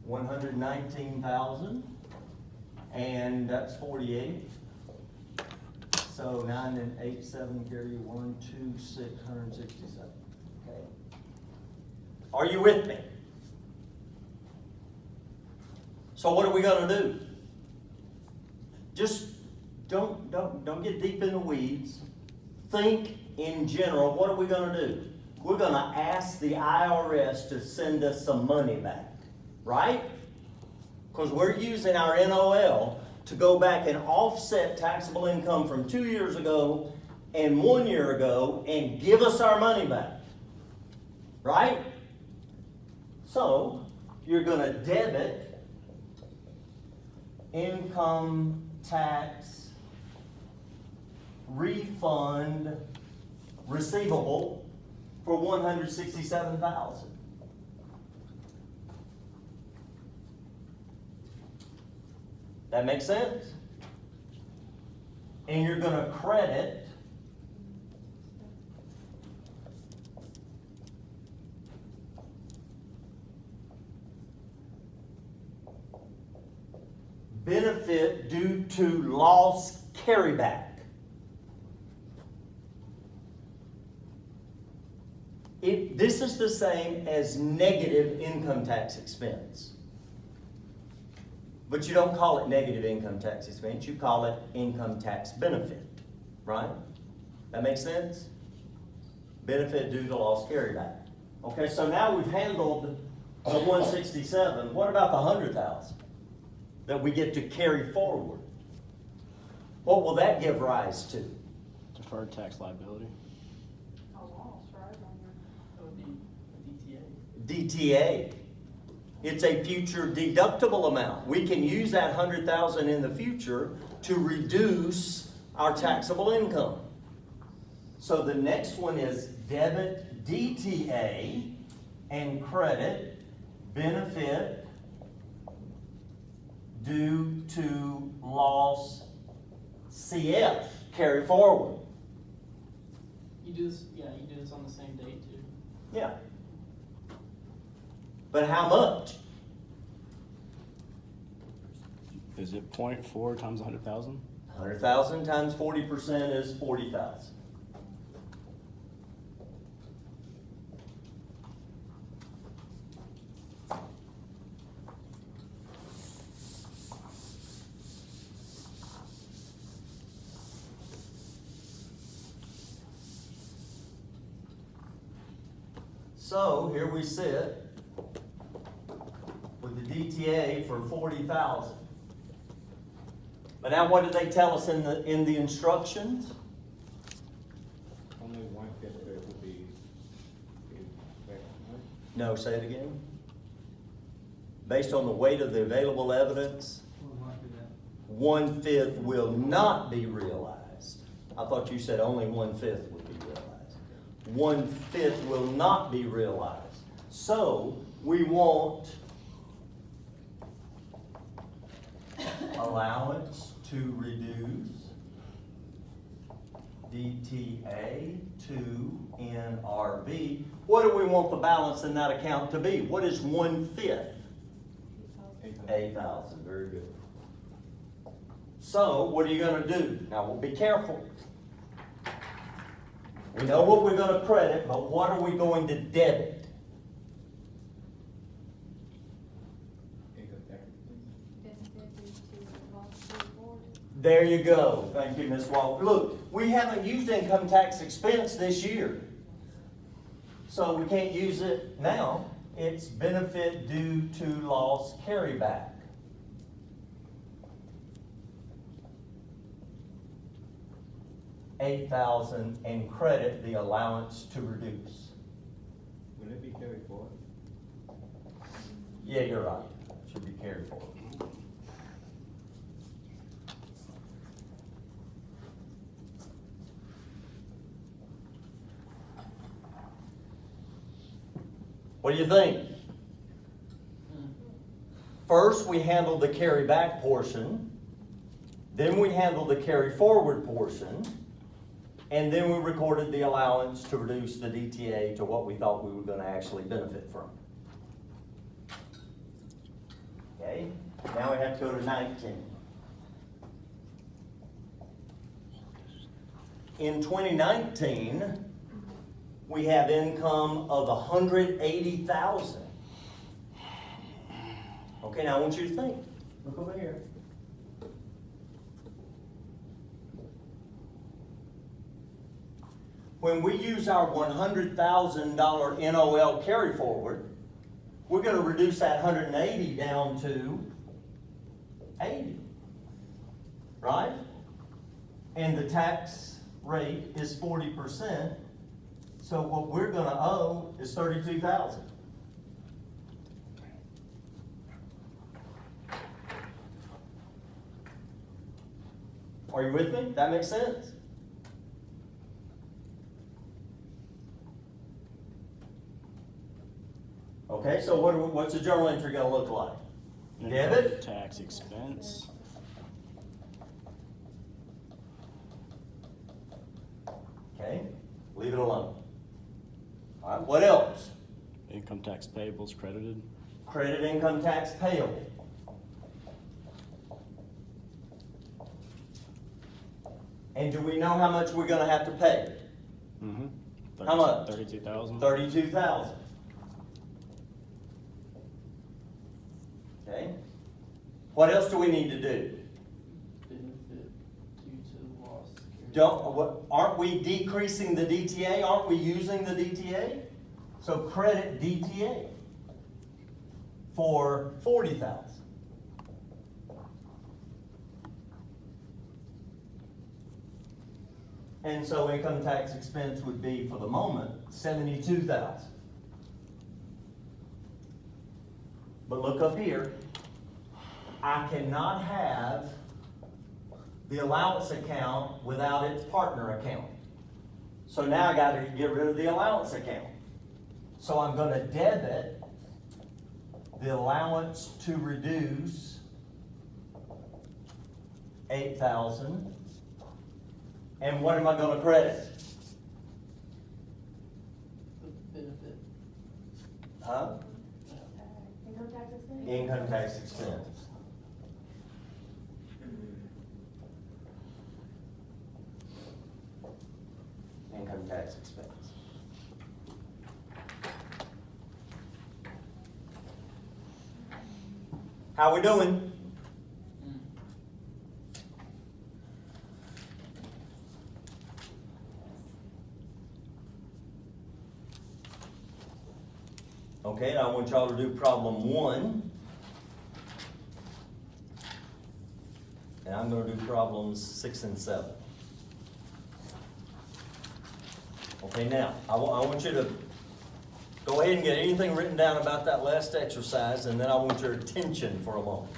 $119,000, and that's 48. So 9 and 8, 7, carry 1, 2, 667. Okay. Are you with me? So what are we gonna do? Just don't get deep in the weeds. Think in general, what are we gonna do? We're gonna ask the IRS to send us some money back, right? Because we're using our NOL to go back and offset taxable income from 2 years ago and 1 year ago and give us our money back, right? So, you're gonna debit income tax refund receivable for $167,000. That makes sense? And you're gonna credit benefit due to loss carryback. This is the same as negative income tax expense. But you don't call it negative income tax expense, you call it income tax benefit, right? That makes sense? Benefit due to loss carryback. Okay, so now we've handled the 167. What about the 100,000 that we get to carry forward? What will that give rise to? Deferred tax liability. A loss, right, on your. That would be a DTA. It's a future deductible amount. We can use that 100,000 in the future to reduce our taxable income. So the next one is debit DTA and credit benefit due to loss CF, carry forward. You do this, yeah, you do this on the same day too. Yeah. But how much? Is it 0.4 times 100,000? 100,000 times 40% is 40,000. So here we sit with the DTA for 40,000. But now what did they tell us in the instructions? Only 1/5 of it will be effective. No, say it again. Based on the weight of the available evidence, We'll lock it up. 1/5 will not be realized. I thought you said only 1/5 would be realized. 1/5 will not be realized. So we want allowance to reduce DTA to NRV. What do we want the balance in that account to be? What is 1/5? 8,000, very good. So, what are you gonna do? Now, we'll be careful. We know what we're gonna credit, but what are we going to debit? Income tax. Benefit due to loss reward. There you go. Thank you, Ms. Walker. Look, we haven't used income tax expense this year. So we can't use it now. It's benefit due to loss carryback. $8,000 and credit the allowance to reduce. it be carried forward? Yeah, you're right. Should be carried forward. What do you think? First, we handled the carry back portion, then we handled the carry forward portion, and then we recorded the allowance to reduce the DTA to what we thought we were gonna actually benefit from. Okay, now we have to go to 19. In 2019, we have income of 180,000. Okay, now I want you to think. Look over here. When we use our $100,000 NOL carry forward, we're gonna reduce that 180 down to 80, right? And the tax rate is 40%, so what we're gonna owe is 32,000. Are you with me? That makes sense? Okay, so what's the journal entry gonna look like? Debit? Tax expense. Okay, leave it alone. All right, what else? Income tax payables credited. Credit income tax payable. And do we know how much we're gonna have to pay? Mm-hmm. How much? 32,000. 32,000. Okay. What else do we need to do? Benefit due to loss. Aren't we decreasing the DTA? Aren't we using the DTA? So credit DTA for 40,000. And so income tax expense would be, for the moment, 72,000. But look up here. I cannot have the allowance account without its partner account. So now I gotta get rid of the allowance account. So I'm gonna debit the allowance to reduce 8,000. And what am I gonna credit? The benefit. Huh? Income tax expense? Income tax expense. Income tax expense. How we doing? Okay, now I want y'all to do problem 1. And I'm gonna do problems 6 and 7. Okay, now, I want you to go ahead and get anything written down about that last exercise, and then I want your attention for a moment.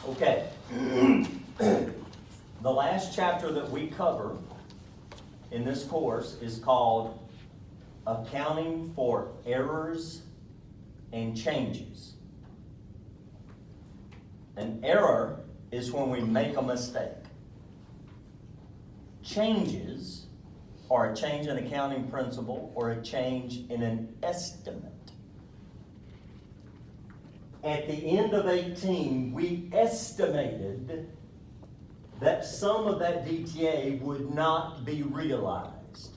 Okay. The last chapter that we cover in this course is called Accounting for Errors and Changes. An error is when we make a mistake. Changes are a change in accounting principle or a change in an estimate. At the end of 18, we estimated that some of that DTA would not be realized.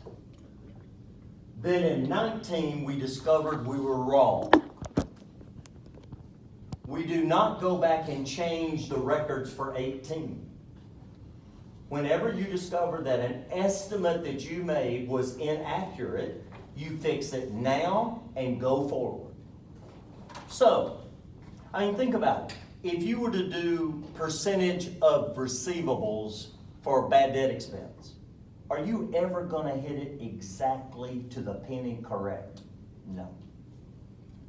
Then in 19, we discovered we were wrong. We do not go back and change the records for 18. Whenever you discover that an estimate that you made was inaccurate, you fix it now and go forward. So, I mean, think about it. If you were to do percentage of receivables for bad debt expense, are you ever gonna hit it exactly to the penny correct? No.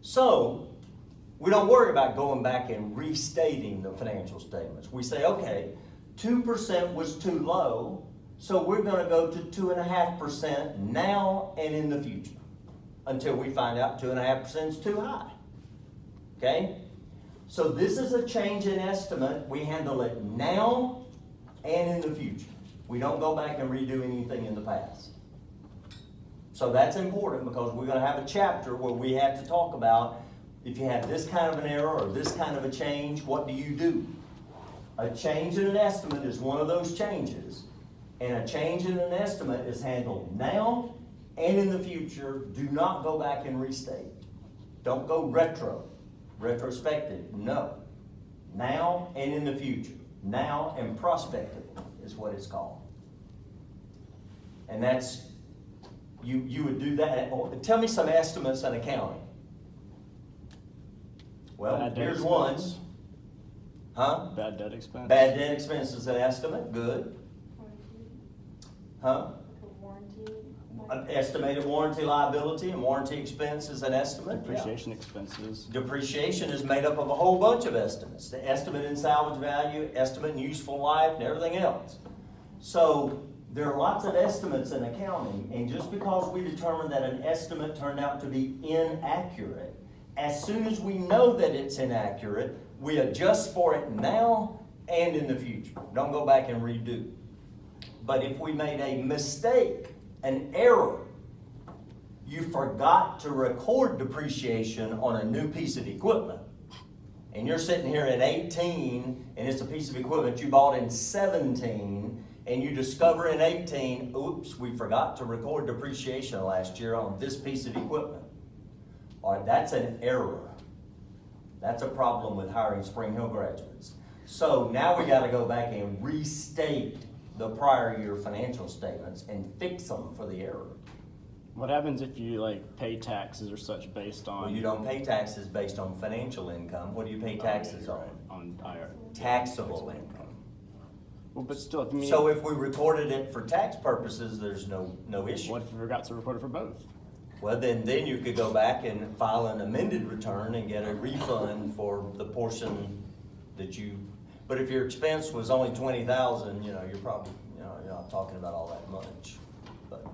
So, we don't worry about going back and restating the financial statements. We say, okay, 2% was too low, so we're gonna go to 2.5% now and in the future, until we find out 2.5% is too high. Okay? So this is a change in estimate. We handle it now and in the future. We don't go back and redo anything in the past. So that's important because we're gonna have a chapter where we have to talk about if you have this kind of an error or this kind of a change, what do you do? A change in an estimate is one of those changes, and a change in an estimate is handled now and in the future. Do not go back and restate. Don't go retrospective, no. Now and in the future. Now and prospective is what it's called. And that's, you would do that. Tell me some estimates in accounting. Well, Bad debt here's expense. one. Huh? Bad debt expense. Bad debt expense is an estimate, good. Huh? An estimated warranty liability and warranty expense is an estimate. Yeah. Depreciation expenses. Depreciation is made up of a whole bunch of estimates. The estimate in salvage value, estimate in useful life, and everything else. So there are lots of estimates in accounting, and just because we determine that an estimate turned out to be inaccurate, as soon as we know that it's inaccurate, we adjust for it now and in the future. Don't go back and redo. But if we made a mistake, an error, you forgot to record depreciation on a new piece of equipment, and you're sitting here at 18, and it's a piece of equipment you bought in 17, and you discover in 18, oops, we forgot to record depreciation last year on this piece of equipment. All right, that's an error. That's a problem with hiring Spring Hill graduates. So now we gotta go back and restate the prior year financial statements and fix them for the error. What happens if you like pay taxes or such based on? Well, you don't pay taxes based on financial income. What do you pay taxes on? On higher. Taxable income. Well, but still, if you mean. So if we recorded it for tax purposes, there's no issue. What if we forgot to record it for both? Well, then you could go back and file an amended return and get a refund for the portion that you, but if your expense was only $20,000, you're probably, you're not talking about all that much, but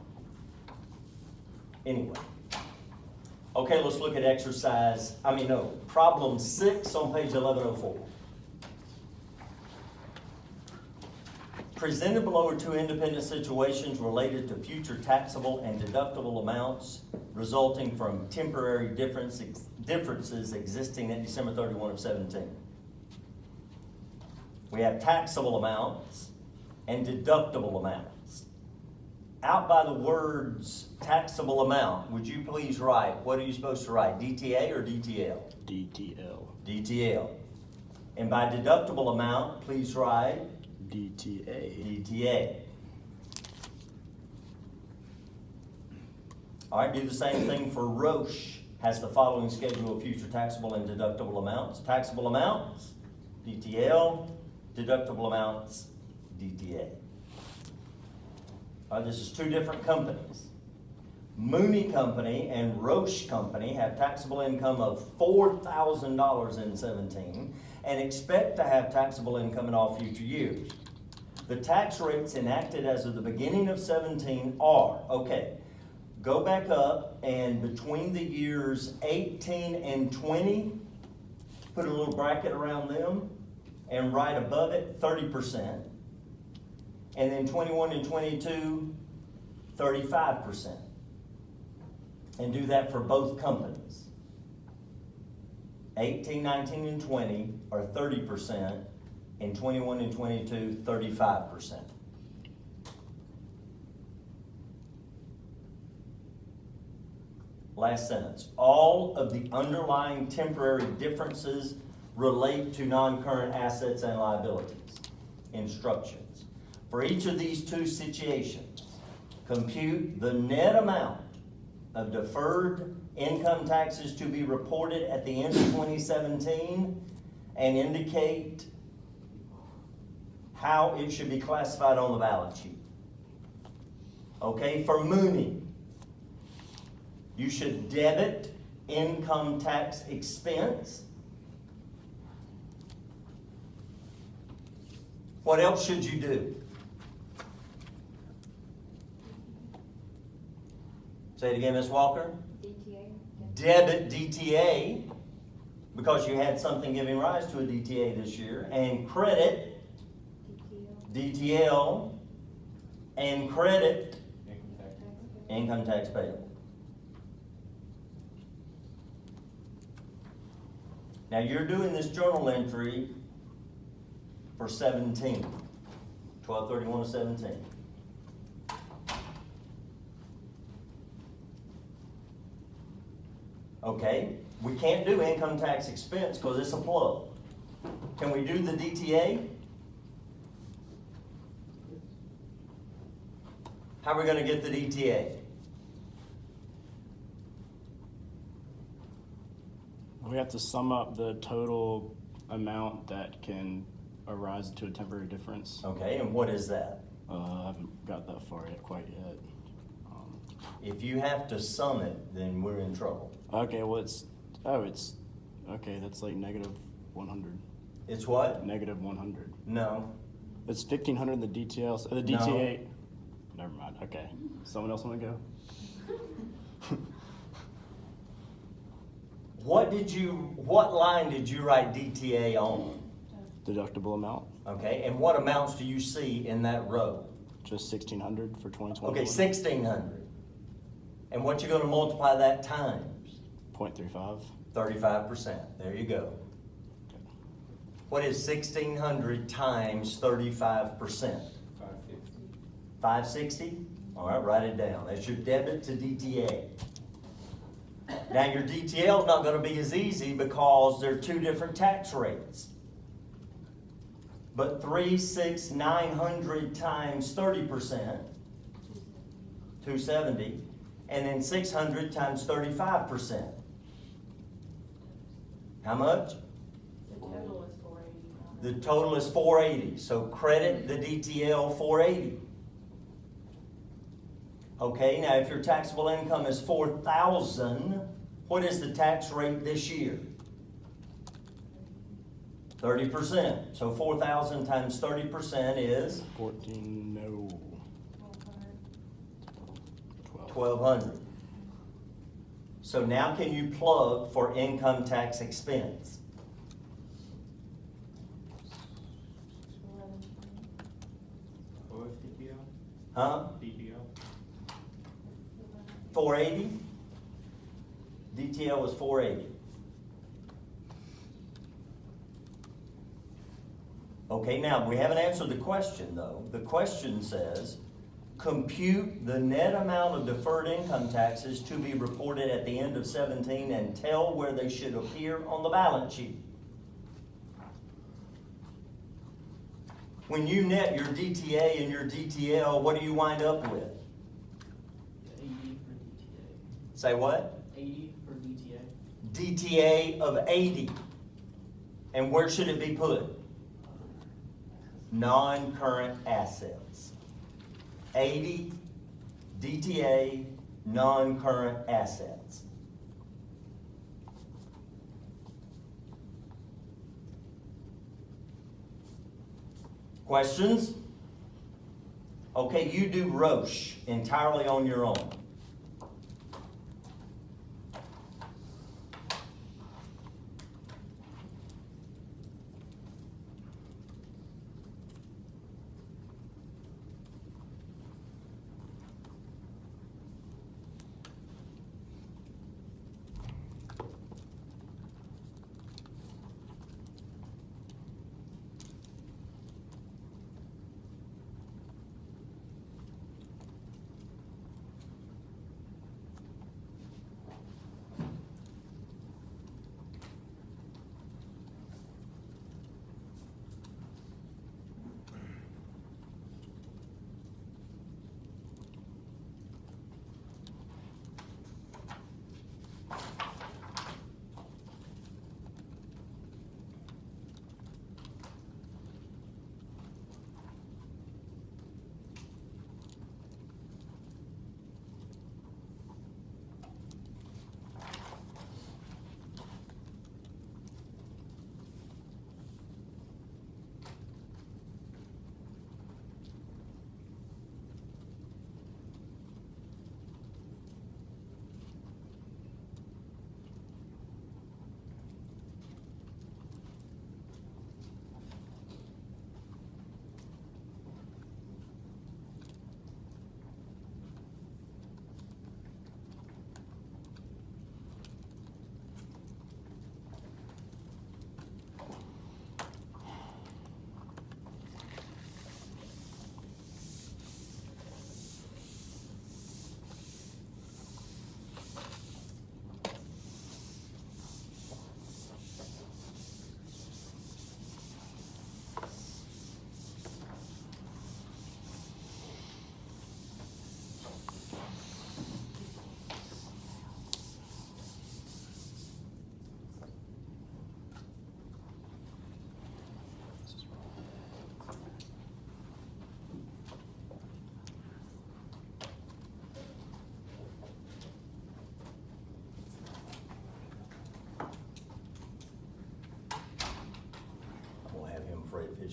anyway. Okay, let's look at problem 6 on page 1104. Presented below are two independent situations related to future taxable and deductible amounts resulting from temporary differences existing at December 31 of 17. We have taxable amounts and deductible amounts. Out by the words taxable amount, would you please write, what are you supposed to write, DTA or DTL? DTL. DTL. And by deductible amount, please write DTA. DTA. All right, do the same thing for Roche. Has the following schedule of future taxable and deductible amounts. Taxable amounts, DTL. Deductible amounts, DTA. All right, this is two different companies. Mooney Company and Roche Company have taxable income of $4,000 in 17 and expect to have taxable income in all future years. The tax rates enacted as of the beginning of 17 are, okay, go back up and between the years 18 and 20, put a little bracket around them and right above it 30%. And then 21 and 22, 35%. And do that for both companies. 18, 19, and 20 are 30%, and 21 and 22, 35%. Last sentence. All of the underlying temporary differences relate to non-current assets and liabilities. Instructions. For each of these two situations, compute the net amount of deferred income taxes to be reported at the end of 2017 and indicate how it should be classified on the balance sheet. Okay, for Mooney, you should debit income tax expense. What else should you do? Say it again, Ms. Walker. DTA. Debit DTA, because you had something giving rise to a DTA this year, and credit DTL, and credit Income tax. income tax payable. Now, you're doing this journal entry for 17, 12/31 of 17. Okay, we can't do income tax expense because it's a plug. Can we do the DTA? How are we gonna get the DTA? We have to sum up the total amount that can arise to a temporary difference. Okay, and what is that? I haven't got that far yet, quite yet. If you have to sum it, then we're in trouble. Okay, well, okay, that's like negative 100. It's what? Negative 100. No. It's 1,500 in the DTL, the DTA. Never mind, okay. Someone else wanna go? What line did you write DTA on? Deductible amount, Okay, and what amounts do you see in that row? just 1,600 for 2021. Okay, 1,600. And what you gonna multiply that times? 0.35. 35%, there you go. What is 1,600 times 35%? 550. 560? All right, write it down. That's your debit to DTA. Now, your DTL is not gonna be as easy because there are two different tax rates. But 3,6,900 times 30%, 270, and then 600 times 35%. How much? The total is 480. The total is 480, so credit the DTL 480. Okay, now if your taxable income is 4,000, what is the tax rate this year? 30%. So 4,000 times 30% is 14, no. 12. 1,200. So now can you plug for income tax expense? What was DPL? Huh? DPL? 480? DTL was 480. Okay, now, we haven't answered the question, though. The question says, compute the net amount of deferred income taxes to be reported at the end of 17 and tell where they should appear on the balance sheet. When you net your DTA and your DTL, what do you wind up with? 80 for DTA. Say what? 80 for DTA. DTA of 80. And where should it be put? Non-current assets. 80 DTA non-current assets. Questions? Okay, you do Roche entirely on your own.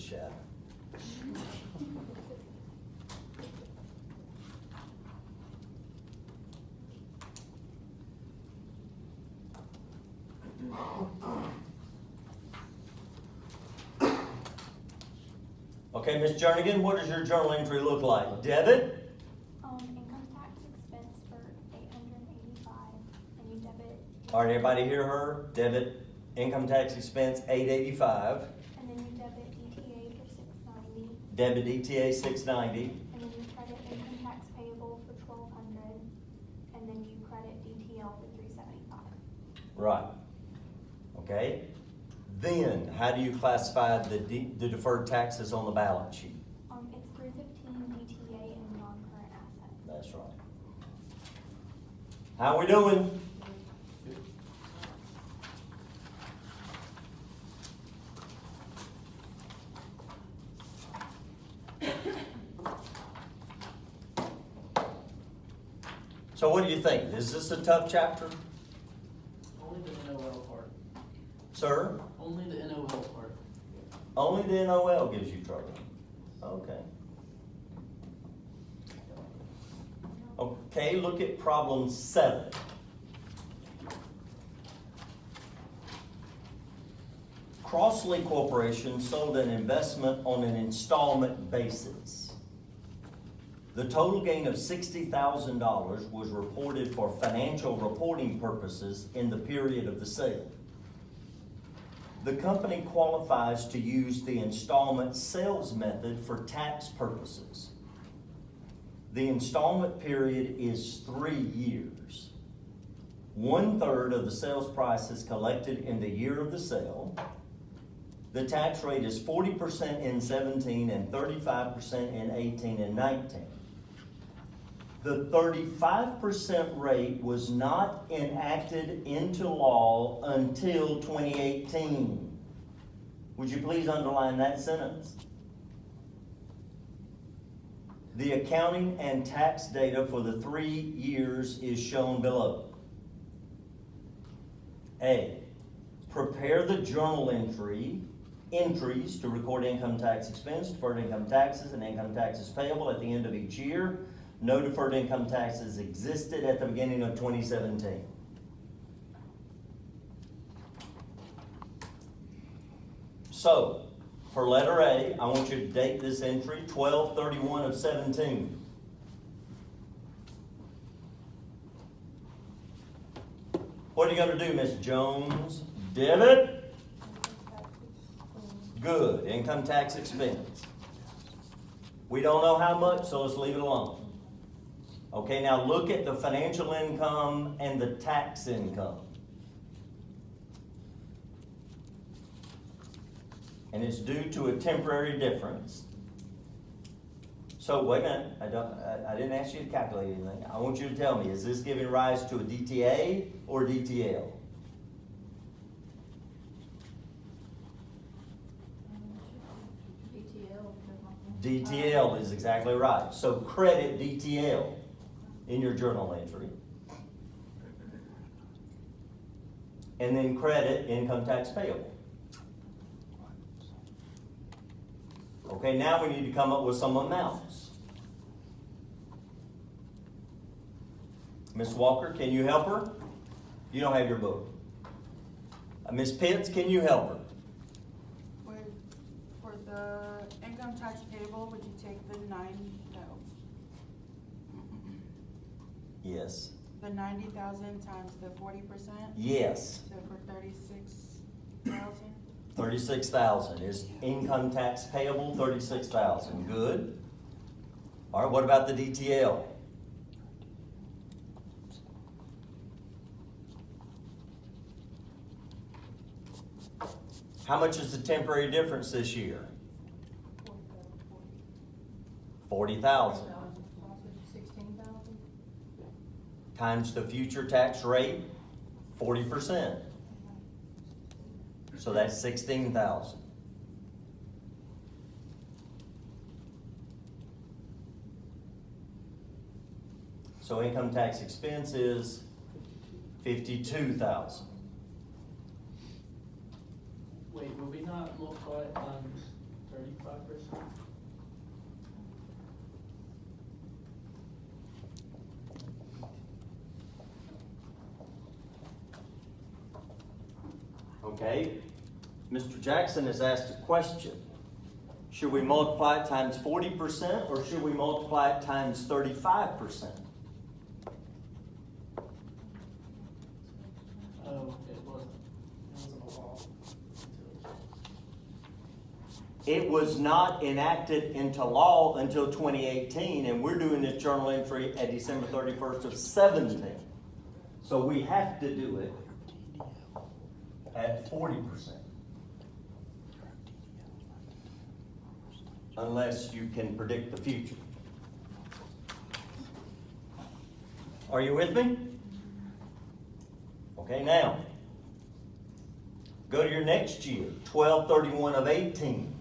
shadow. Okay, Ms. Jernigan, what does your journal entry look like? Debit? Income tax expense for $885, and you debit. All right, everybody hear her? Debit income tax expense, $885. And then you debit DTA for $690, Debit ETA, $690. and then you credit income tax payable for $1,200, and then you credit DTL for $375. Right. Okay? Then, how do you classify the deferred taxes on the balance sheet? It's 315 DTA and non-current assets. That's right. How we doing? So what do you think? Is this a tough chapter, Only the NOL part. sir? Only the NOL part. Only the NOL gives you trouble. Okay. Okay, look at problem 7. Crossley Corporation sold an investment on an installment basis. The total gain of $60,000 was reported for financial reporting purposes in the period of the sale. The company qualifies to use the installment sales method for tax purposes. The installment period is 3 years. 1/3 of the sales price is collected in the year of the sale. The tax rate is 40% in 17 and 35% in 18 and 19. The 35% rate was not enacted into law until 2018. Would you please underline that sentence? The accounting and tax data for the 3 years is shown below. A, prepare the journal entries to record income tax expense, deferred income taxes, and income taxes payable at the end of each year. No deferred income taxes existed at the beginning of 2017. So, for letter A, I want you to date this entry 12/31 of 17. What are you gonna do, Ms. Jones? Debit? Good, income tax expense. We don't know how much, so let's leave it alone. Okay, now look at the financial income and the tax income. And it's due to a temporary difference. So wait a minute, I didn't ask you to calculate anything. I want you to tell me, is this giving rise to a DTA or DTL? DTL is exactly right. So credit DTL in your journal entry. And then credit income tax payable. Okay, now we need to come up with some amounts. Ms. Walker, can you help her? You don't have your book. Ms. Pitts, can you help her? For the income tax payable, would you take the Yes. the 90,000 times the 40%? Yes. So for 36,000? 36,000 is income tax payable, 36,000. Good. All right, what about the DTL? How much is the temporary difference this year? 40,000. 16,000. Times the future tax rate, 40%. So that's 16,000. So income tax expense is 52,000. Wait, will we not multiply it times 35? 5%. Okay, Mr. Jackson has asked a question. Should we multiply it times 40% or should we multiply it times 35%? Oh, it wasn't a law until. It was not enacted into law until 2018, and we're doing this journal entry at December 31st of 17. So we have to do it at 40%. Unless you can predict the future. Are you with me? Okay, now, go to your next year, 12/31 of 18.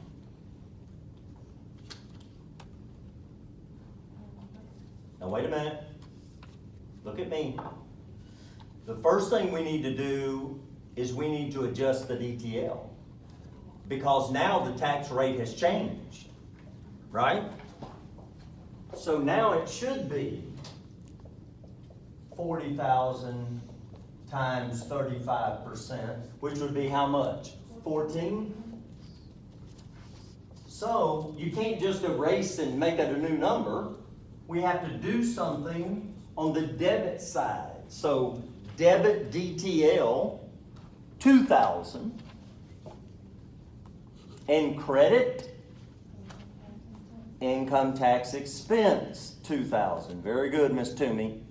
Now, wait a minute. Look at me. The first thing we need to do is we need to adjust the DTL. Because now the tax rate has changed, right? So now it should be 40,000 times 35%, which would be how much? 14? So you can't just erase and make it a new number. We have to do something on the debit side. So debit DTL 2,000 and credit income tax expense 2,000. Very good, Miss Toomey.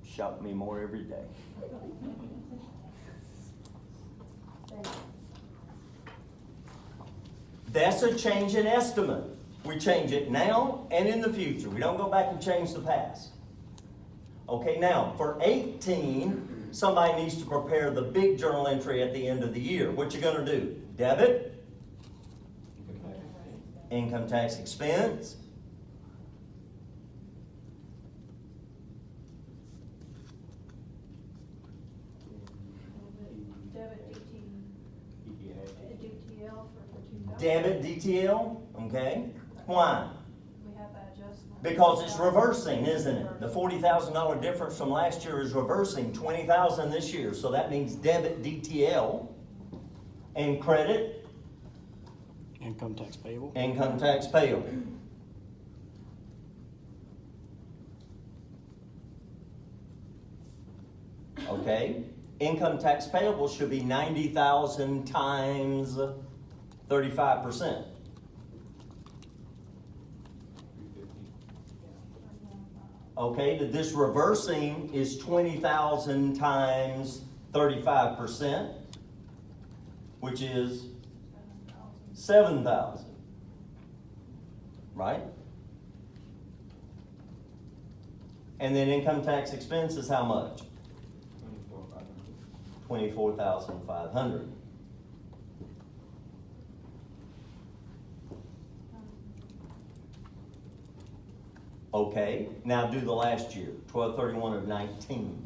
Shout me more every day. That's a change in estimate. We change it now and in the future. We don't go back and change the past. Okay, now for 18, somebody needs to prepare the big journal entry at the end of the year. What you gonna do? Debit, income tax expense, DTL for 2,000. debit DTL, okay? Why? We have that adjustment. Because it's reversing, isn't it? The $40,000 difference from last year is reversing, 20,000 this year. So that means debit DTL and credit Income tax payable. income tax payable. Okay? Income tax payable should be 90,000 times 35%. Okay, this reversing is 20,000 times 35%, which is 7,000. Right? And then income tax expense is how much? 24,500. Okay, now do the last year, 12/31 of 19.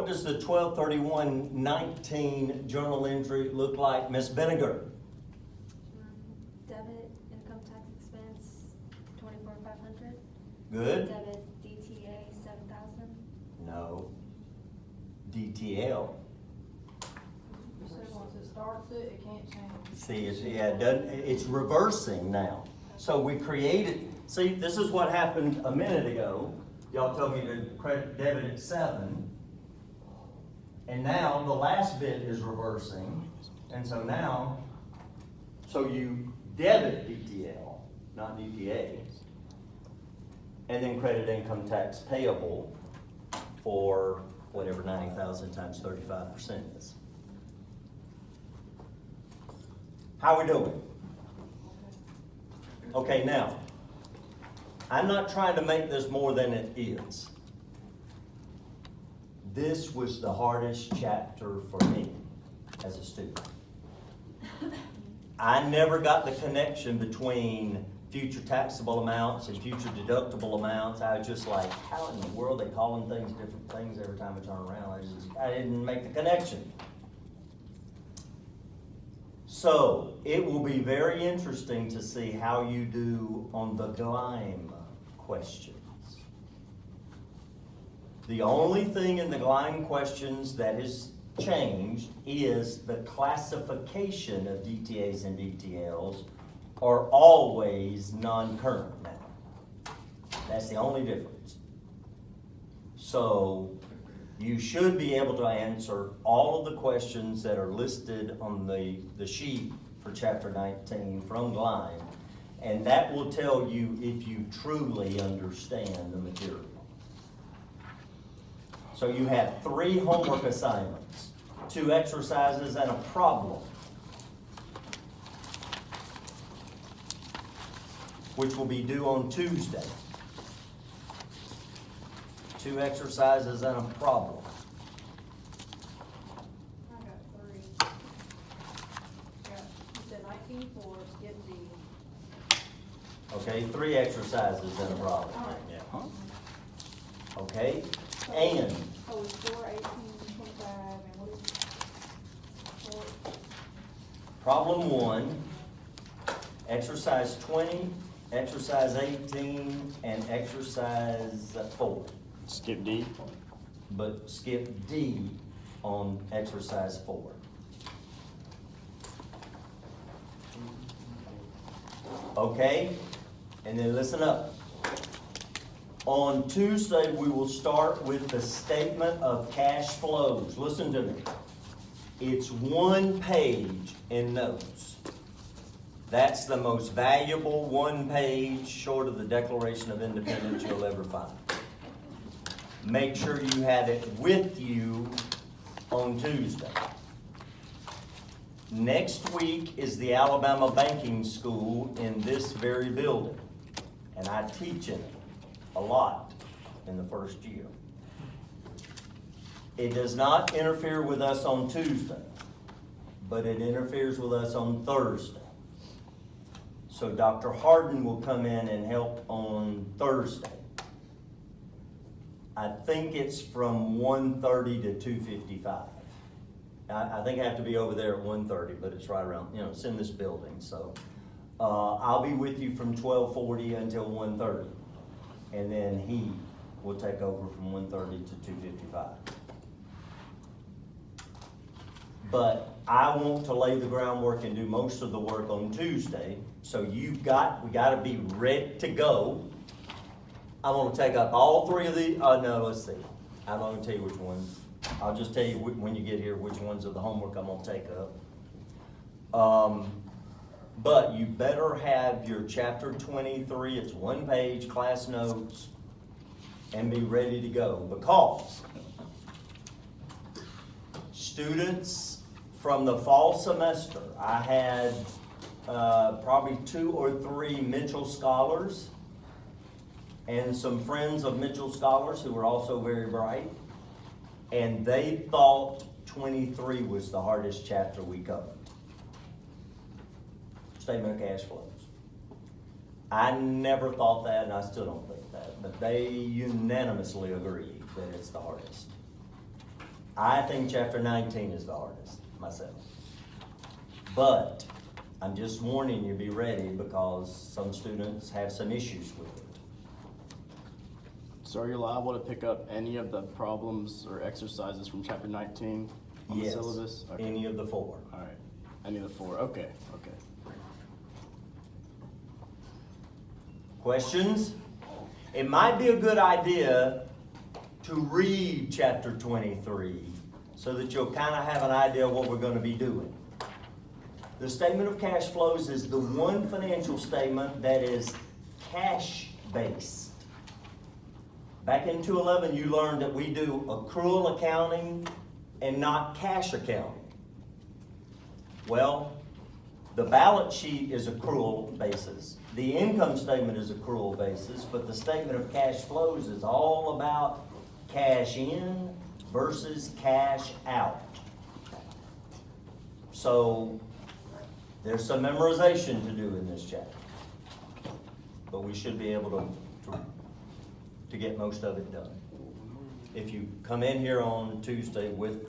does the 12/31/19 journal entry look like, Ms. Benninger? Debit income tax expense, 24,500. Good? Debit DTA, 7,000. No. DTL. So once it starts it can't change. See, it's reversing now. So we created, see, this is what happened a minute ago. Y'all told me to credit debit at 7. And now the last bit is reversing. And so now, so you debit DTL, not DTA. And then credit income tax payable for whatever 90,000 times 35% is. How we doing? Okay, now, I'm not trying to make this more than it is. This was the hardest chapter for me as a student. I never got the connection between future taxable amounts and future deductible amounts. I was just like, how in the world are they calling things different things every time I turn around? I didn't make the connection. So, it will be very interesting to see how you do on the GLIME questions. The only thing in the GLIME questions that has changed is the classification of DTAs and DTLs are always non-current now. That's the only difference. So, you should be able to answer all of the questions that are listed on the sheet for chapter 19 from GLIME, and that will tell you if you truly understand the material. So you have 3 homework assignments, 2 exercises, and a problem, which will be due on Tuesday. 2 exercises and a problem. I got 3. Got, you said 19 for skip D. Okay, 3 exercises and a problem. All right. Yeah. Okay, and Oh, it's 4, 18, 25, and what is it? 4, problem 1, exercise 20, exercise 18, and exercise 4. Skip D. But skip D on exercise 4. Okay, and then listen up. On Tuesday, we will start with the statement of cash flows. Listen to me. It's 1 page in notes. That's the most valuable 1 page short of the Declaration of Independence you'll ever find. Make sure you have it with you on Tuesday. Next week is the Alabama Banking School in this very building, and I teach in it a lot in the first year. It does not interfere with us on Tuesday, but it interferes with us on Thursday. So Dr. Harden will come in and help on Thursday. I think it's from 1:30 to 2:55. I think I have to be over there at 1:30, but it's right around, it's in this building, so. I'll be with you from 12:40 until 1:30. And then he will take over from 1:30 to 2:55. But I want to lay the groundwork and do most of the work on Tuesday, so we gotta be ready to go. I'm gonna take up all 3 of the, no, let's see. I'm not gonna tell you which ones. I'll just tell you when you get here which ones of the homework I'm gonna take up. But you better have your chapter 23, it's 1 page, class notes, and be ready to go. Because students from the fall semester, I had probably 2 or 3 Mitchell scholars and some friends of Mitchell scholars who were also very bright. And they thought 23 was the hardest chapter we covered. Statement of cash flows. I never thought that, and I still don't think that, but they unanimously agreed that it's the hardest. I think chapter 19 is the hardest myself. But I'm just warning you, be ready, because some students have some issues with it. So are you liable to pick up any of the problems or exercises from chapter 19 on the Yes, syllabus? Okay. any of the four. All right, any of the four, okay. Questions? It might be a good idea to read chapter 23 so that you'll kind of have an idea of what we're going to be doing. The statement of cash flows is the one financial statement that is cash-based. Back in 211, you learned that we do accrual accounting and not cash accounting. Well, the balance sheet is accrual basis. The income statement is accrual basis, but the statement of cash flows is all about cash in versus cash out. So there's some memorization to do in this chapter, but we should be able to get most of it done. If you come in here on Tuesday with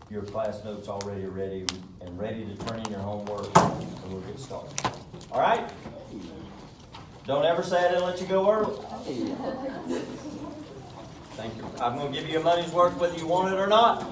your class notes already ready and ready to turn in your homework, and we'll get started. All right? Don't ever say I didn't let you go early. Thank you. I'm going to give you your money's worth whether you want it or not.